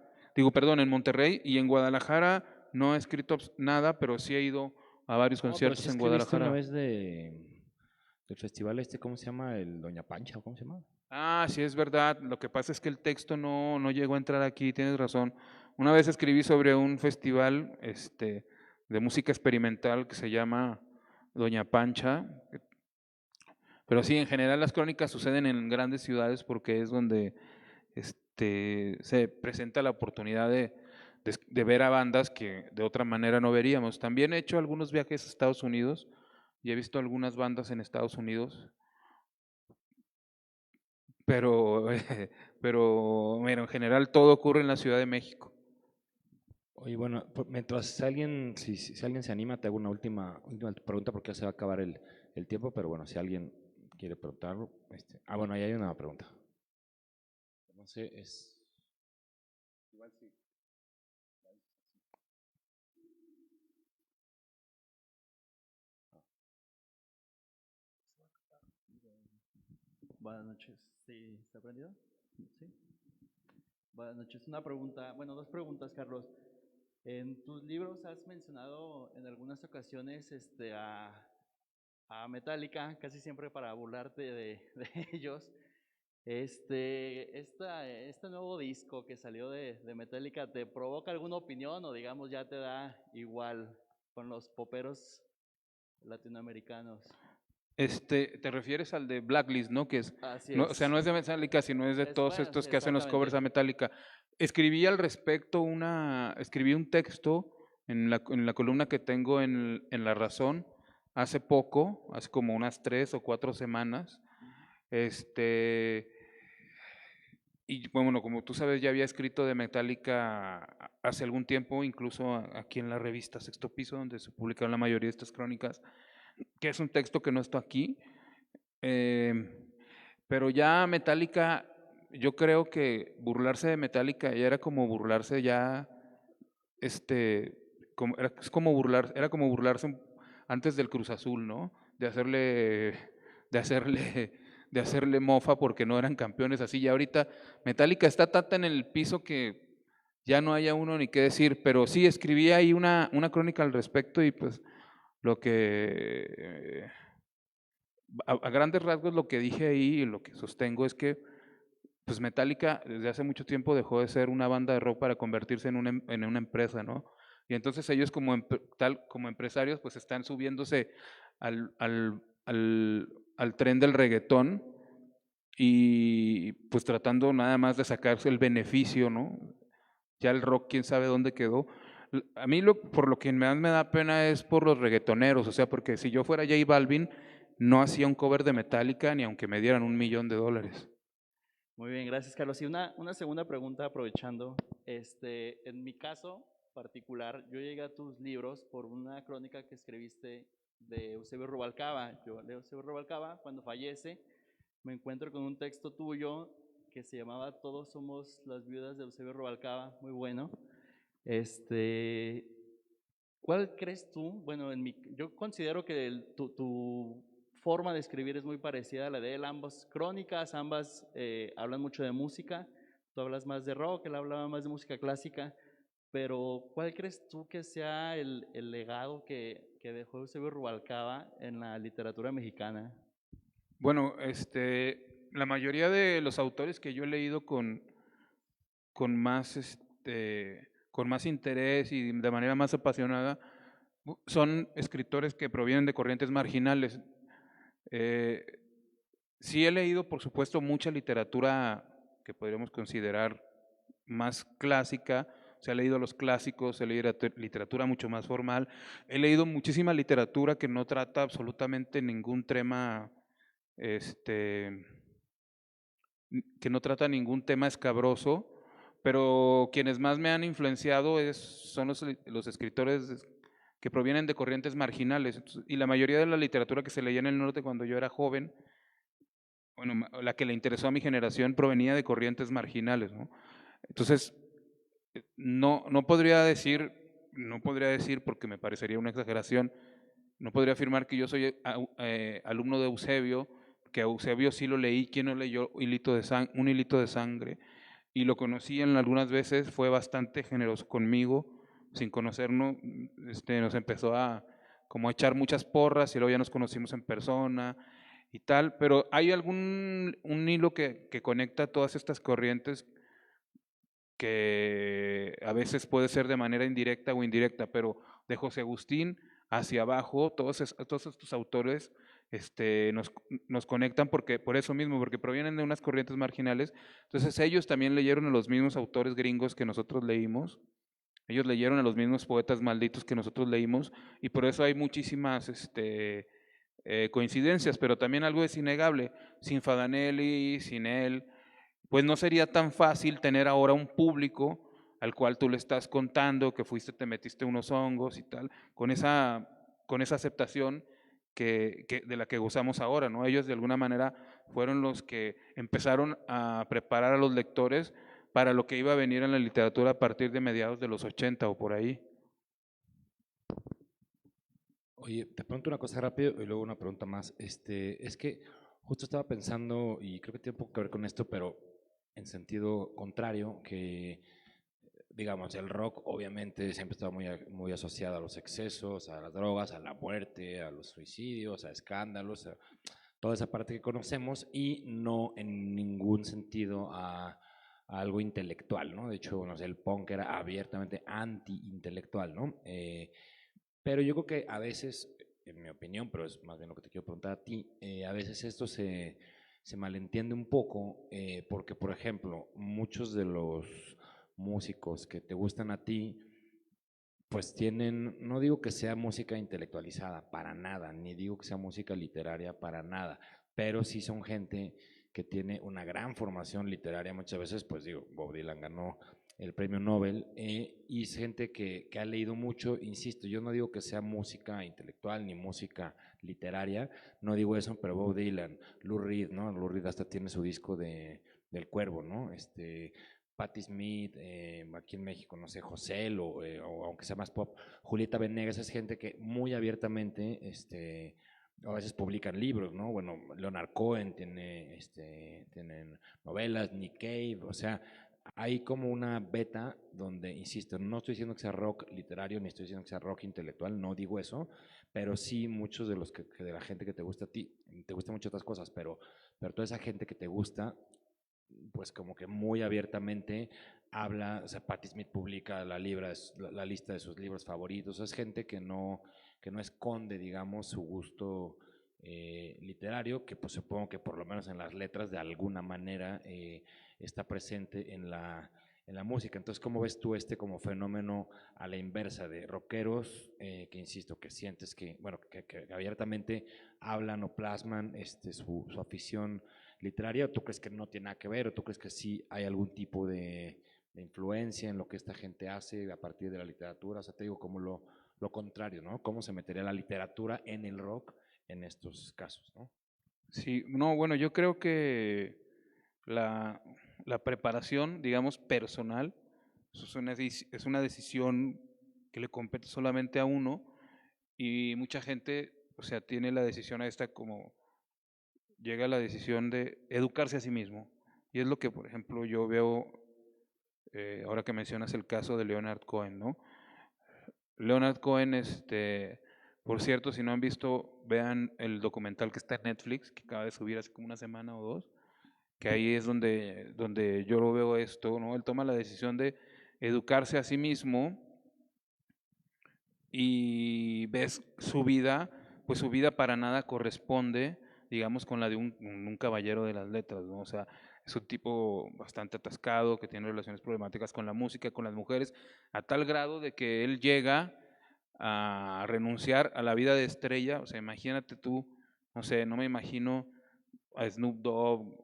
perdón, en Monterrey, y en Guadalajara no he escrito nada, pero sí he ido a varios No, pero conciertos sí en escribiste una Guadalajara. vez del festival ¿cómo se llama? El Doña Pancha, ¿o cómo se llama? Ah, sí, es verdad. Lo que pasa es que el texto no llegó a entrar aquí, tienes razón. Una vez escribí sobre un festival de música experimental que se llama Doña Pancha, pero sí, en general las crónicas suceden en grandes ciudades porque es donde se presenta la oportunidad de ver a bandas que de otra manera no veríamos. También he hecho algunos viajes a Estados Unidos y he visto algunas bandas en Estados Unidos, pero, pero bueno, en general todo ocurre en la Ciudad de México. Oye, bueno, mientras alguien, si alguien se anima, te hago una última pregunta porque ya se va a acabar el tiempo, pero bueno, si alguien quiere preguntar, bueno, ahí hay una pregunta. No sé, igual sí. Buenas noches. ¿Sí está prendido? Sí. Buenas noches. Una pregunta, bueno, dos preguntas, Carlos. En tus libros has mencionado en algunas ocasiones a Metallica, casi siempre para burlarte de ellos. Este nuevo disco que salió de Metallica, ¿te provoca alguna opinión o digamos ya te da igual con los poperos latinoamericanos? Te refieres al de Blacklist, ¿no? Que es, Así no, o sea, es. no es de Metallica, sino es de todos Bueno, sí, estos que hacen los covers a exactamente. Metallica. Escribí al respecto escribí un texto en la columna que tengo en La Razón hace poco, hace como unas 3 o 4 semanas. Y bueno, como tú sabes, ya había escrito de Metallica hace algún tiempo, incluso aquí en la revista Sexto Piso, donde se publicaron la mayoría de estas crónicas, que es un texto que no está aquí. Eh, pero ya Metallica, yo creo que burlarse de Metallica ya era como burlarse ya, era como burlarse antes del Cruz Azul, ¿no? De hacerle, de hacerle mofa porque no eran campeones así. Y ahorita Metallica está tanta en el piso que ya no haya uno ni qué decir. Pero sí, escribí ahí una crónica al respecto y pues lo que a grandes rasgos lo que dije ahí y lo que sostengo es que pues Metallica desde hace mucho tiempo dejó de ser una banda de rock para convertirse en una empresa, ¿no? Y entonces ellos como empresarios pues están subiéndose al tren del reggaetón y pues tratando nada más de sacarse el beneficio, ¿no? Ya el rock, quién sabe dónde quedó. A mí por lo que más me da pena es por los reggaetoneros, o sea, porque si yo fuera J Balvin, no hacía un cover de Metallica ni aunque me dieran $1,000,000. Muy bien, gracias, Carlos. Y una segunda pregunta, aprovechando. En mi caso particular, yo llegué a tus libros por una crónica que escribiste de Eusebio Rubalcaba. Yo leo Eusebio Rubalcaba, cuando fallece, me encuentro con un texto tuyo que se llamaba Todos somos las viudas de Eusebio Rubalcaba, muy bueno. ¿Cuál crees tú? Bueno, yo considero que tu forma de escribir es muy parecida a la de él. Ambas crónicas, ambas hablan mucho de música. Tú hablas más de rock, él hablaba más de música clásica. Pero, ¿cuál crees tú que sea el legado que dejó Eusebio Rubalcaba en la literatura mexicana? Bueno, la mayoría de los autores que yo he leído con con más interés y de manera más apasionada son escritores que provienen de corrientes marginales. Sí he leído, por supuesto, mucha literatura que podríamos considerar más clásica, o sea, he leído los clásicos, he leído literatura mucho más formal, he leído muchísima literatura que no trata absolutamente ningún tema, que no trata ningún tema escabroso, pero quienes más me han influenciado son los escritores que provienen de corrientes marginales, y la mayoría de la literatura que se leía en el norte cuando yo era joven, bueno, la que le interesó a mi generación provenía de corrientes marginales, ¿no? Entonces, no podría decir porque me parecería una exageración, no podría afirmar que yo soy alumno de Eusebio, que a Eusebio sí lo leí. ¿Quién no leyó un hilito de sangre? Y lo conocí algunas veces, fue bastante generoso conmigo, sin conocernos, nos empezó como a echar muchas porras y luego ya nos conocimos en persona y tal, pero hay un hilo que conecta todas estas corrientes que a veces puede ser de manera indirecta o indirecta, pero de José Agustín hacia abajo, todos estos autores nos conectan por eso mismo, porque provienen de unas corrientes marginales. Entonces ellos también leyeron a los mismos autores gringos que nosotros leímos, ellos leyeron a los mismos poetas malditos que nosotros leímos, y por eso hay muchísimas coincidencias, pero también algo es innegable: sin Fadanelli, sin él, pues no sería tan fácil tener ahora un público al cual tú le estás contando que te metiste unos hongos y tal, con esa aceptación de la que gozamos ahora, ¿no? Ellos de alguna manera fueron los que empezaron a preparar a los lectores para lo que iba a venir en la literatura a partir de mediados de los 80 o por ahí. Oye, te pregunto una cosa rápido y luego una pregunta más. Es que justo estaba pensando, y creo que tiene un poco que ver con esto, pero en sentido contrario, que digamos, el rock obviamente siempre estaba muy asociado a los excesos, a las drogas, a la muerte, a los suicidios, a escándalos, a toda esa parte que conocemos, y no en ningún sentido a algo intelectual, ¿no? De hecho, no sé, el punk era abiertamente anti-intelectual, ¿no? Pero yo creo que a veces, en mi opinión, pero es más bien lo que te quiero preguntar a ti, a veces esto se malentiende un poco, porque, por ejemplo, muchos de los músicos que te gustan a ti, pues tienen, no digo que sea música intelectualizada, para nada, ni digo que sea música literaria, para nada, pero sí son gente que tiene una gran formación literaria. Muchas veces, pues digo, Bob Dylan ganó el premio Nobel, y es gente que ha leído mucho. Insisto, yo no digo que sea música intelectual ni música literaria, no digo eso, pero Bob Dylan, Lou Reed, ¿no? Lou Reed hasta tiene su disco del Cuervo, ¿no? Patti Smith, aquí en México, no sé, José, o aunque sea más pop, Julieta Venegas, es gente que muy abiertamente, a veces publican libros, ¿no? Bueno, Leonard Cohen tienen novelas, Nick Cave, o sea, hay como una beta donde, insisto, no estoy diciendo que sea rock literario, ni estoy diciendo que sea rock intelectual, no digo eso, pero sí muchos de los que de la gente que te gusta a ti, te gustan muchas otras cosas, pero toda esa gente que te gusta, pues como que muy abiertamente habla. O sea, Patti Smith publica la lista de sus libros favoritos. Es gente que no esconde, digamos, su gusto literario, que pues supongo que por lo menos en las letras de alguna manera está presente en la música. Entonces, ¿cómo ves tú como fenómeno a la inversa de rockeros que, insisto, que sientes que, bueno, que abiertamente hablan o plasman su afición literaria? ¿O tú crees que no tiene nada que ver? ¿O tú crees que sí hay algún tipo de influencia en lo que esta gente hace a partir de la literatura? O sea, te digo como lo contrario, ¿no? ¿Cómo se metería la literatura en el rock en estos casos, ¿no? Sí, no, bueno, yo creo que la preparación, digamos, personal, eso es una decisión que le compete solamente a uno, y mucha gente, o sea, tiene la decisión como llega a la decisión de educarse a sí mismo. Y es lo que, por ejemplo, yo veo, ahora que mencionas el caso de Leonard Cohen, ¿no? Leonard Cohen, por cierto, si no han visto, vean el documental que está en Netflix, que acaba de subir hace como una semana o dos, que ahí es donde yo lo veo esto, ¿no? Él toma la decisión de educarse a sí mismo y ves su vida, pues su vida para nada corresponde, digamos, con la de un caballero de las letras, ¿no? O sea, es un tipo bastante atascado, que tiene relaciones problemáticas con la música, con las mujeres, a tal grado de que él llega a renunciar a la vida de estrella. O sea, imagínate tú, no sé, no me imagino a Snoop Dogg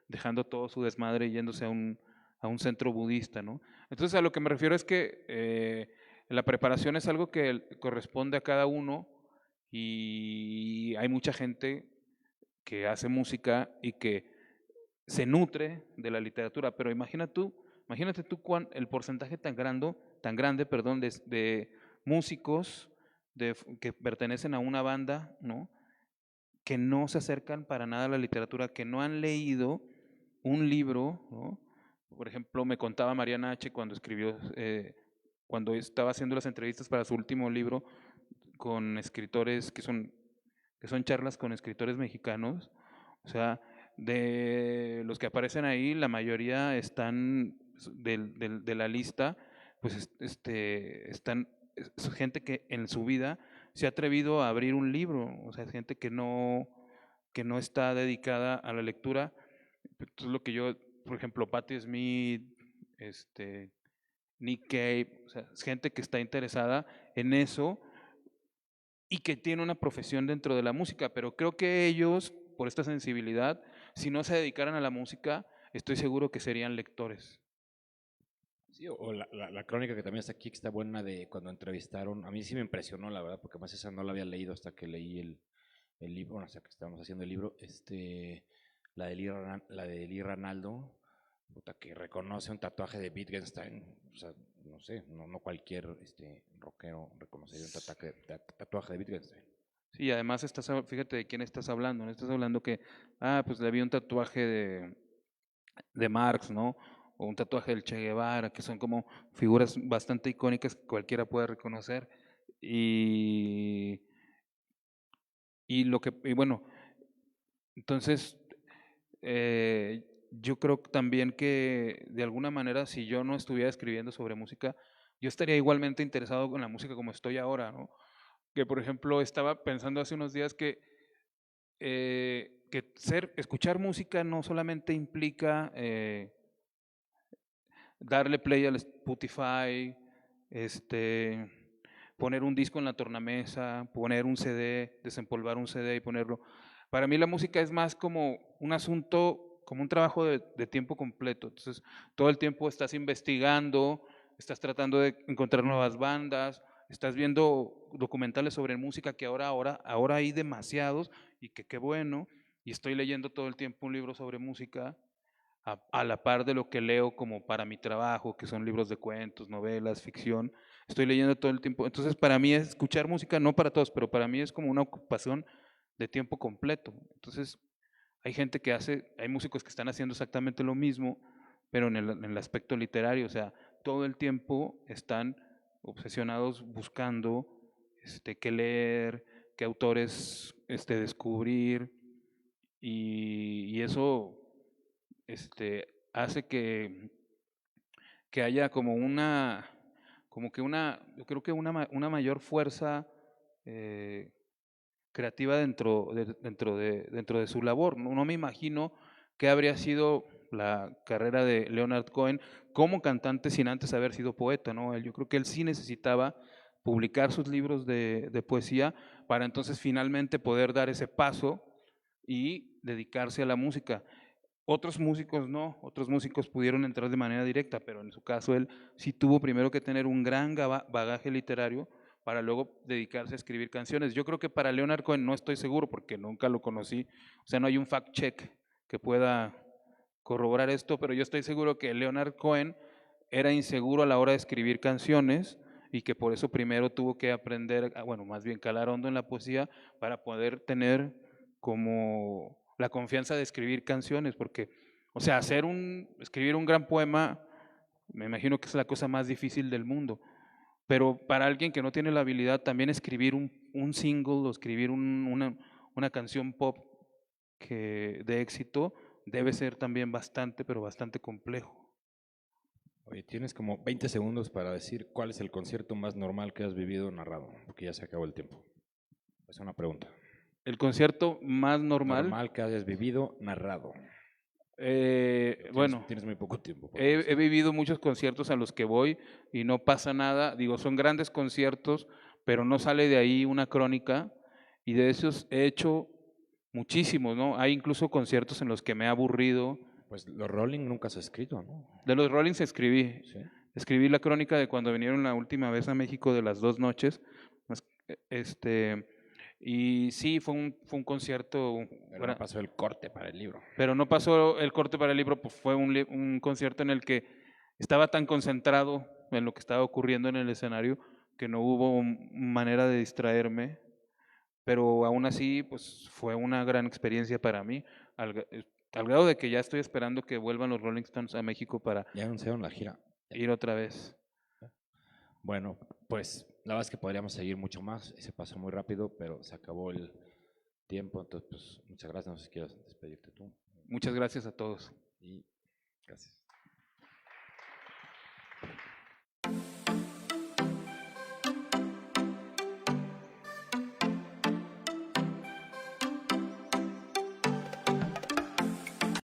dejando todo su desmadre y yéndose a un centro budista, ¿no? Entonces, a lo que me refiero es que la preparación es algo que corresponde a cada uno, y hay mucha gente que hace música y que se nutre de la literatura, pero imagínate tú el porcentaje tan grande, perdón, de músicos que pertenecen a una banda, ¿no? Que no se acercan para nada a la literatura, que no han leído un libro, ¿no? Por ejemplo, me contaba Mariana H. Cuando estaba haciendo las entrevistas para su último libro con escritores que son charlas con escritores mexicanos. O sea, de los que aparecen ahí, la mayoría están de la lista, pues es gente que en su vida se ha atrevido a abrir un libro. O sea, es gente que no está dedicada a la lectura. Entonces, lo que yo, por ejemplo, Patti Smith, Nick Cave, o sea, es gente que está interesada en eso y que tiene una profesión dentro de la música, pero creo que ellos, por esta sensibilidad, si no se dedicaran a la música, estoy seguro que serían lectores. Sí, o la crónica que también está aquí, que está buena, de cuando entrevistaron, a mí sí me impresionó, la verdad, porque más esa no la había leído hasta que leí el libro, bueno, o sea, que estábamos haciendo el libro, la de Lee Ranaldo, puta, que reconoce un tatuaje de Wittgenstein. O sea, no sé, no cualquier rockero reconocería un tatuaje de Wittgenstein. Sí, además fíjate de quién estás hablando, no estás hablando que, pues le vi un tatuaje de Marx, ¿no? O un tatuaje del Che Guevara, que son como figuras bastante icónicas que cualquiera puede reconocer. Y, y bueno, entonces, yo creo también que de alguna manera, si yo no estuviera escribiendo sobre música, yo estaría igualmente interesado en la música como estoy ahora, ¿no? Que por ejemplo estaba pensando hace unos días que escuchar música no solamente implica darle play al Spotify, este, poner un disco en la tornamesa, poner un CD, desempolvar un CD y ponerlo. Para mí la música es más como un asunto, como un trabajo de tiempo completo. Entonces, todo el tiempo estás investigando, estás tratando de encontrar nuevas bandas, estás viendo documentales sobre música, que ahora hay demasiados, y que qué bueno, y estoy leyendo todo el tiempo un libro sobre música a la par de lo que leo como para mi trabajo, que son libros de cuentos, novelas, ficción. Estoy leyendo todo el tiempo. Entonces, para mí es escuchar música, no para todos, pero para mí es como una ocupación de tiempo completo. Entonces, hay músicos que están haciendo exactamente lo mismo, pero en el aspecto literario. O sea, todo el tiempo están obsesionados buscando qué leer, qué autores descubrir, y eso hace que haya yo creo que una mayor fuerza eh, creativa dentro de su labor. No me imagino qué habría sido la carrera de Leonard Cohen como cantante sin antes haber sido poeta, ¿no? Yo creo que él sí necesitaba publicar sus libros de poesía para entonces finalmente poder dar ese paso y dedicarse a la música. Otros músicos no, otros músicos pudieron entrar de manera directa, pero en su caso él sí tuvo primero que tener un gran bagaje literario para luego dedicarse a escribir canciones. Yo creo que para Leonard Cohen no estoy seguro porque nunca lo conocí, o sea, no hay un fact check que pueda corroborar esto, pero yo estoy seguro que Leonard Cohen era inseguro a la hora de escribir canciones y que por eso primero tuvo que aprender, bueno, más bien calar hondo en la poesía para poder tener como la confianza de escribir canciones, porque, o sea, escribir un gran poema, me imagino que es la cosa más difícil del mundo, pero para alguien que no tiene la habilidad, también escribir un single o escribir una canción pop de éxito debe ser también bastante, pero bastante complejo. Oye, tienes como 20 segundos para decir cuál es el concierto más normal que has vivido narrado, porque ya se acabó el tiempo. Es una pregunta. El concierto más normal, Normal que hayas vivido narrado. bueno, Tienes muy poco tiempo. para he eso. vivido muchos conciertos a los que voy y no pasa nada. Digo, son grandes conciertos, pero no sale de ahí una crónica. Y de esos he hecho muchísimos, ¿no? Hay incluso conciertos en los que me he aburrido. Pues los Rolling nunca se ha escrito, ¿no? De los Rollins escribí. Sí. Escribí la crónica de cuando vinieron la última vez a México de las 2 noches. Y sí, fue un concierto, Pero no pasó el corte para el libro. pero no pasó el corte para el libro, pues fue un concierto en el que estaba tan concentrado en lo que estaba ocurriendo en el escenario que no hubo manera de distraerme, pero aún así, pues fue una gran experiencia para mí, al grado de que ya estoy esperando que vuelvan los Rolling Stones a México para Ya anunciaron la gira. ir otra vez. Bueno, pues la verdad es que podríamos seguir mucho más. Se pasó muy rápido, pero se acabó el tiempo. Entonces, pues muchas gracias. No sé si quieres despedirte tú. Muchas gracias a todos. Y gracias.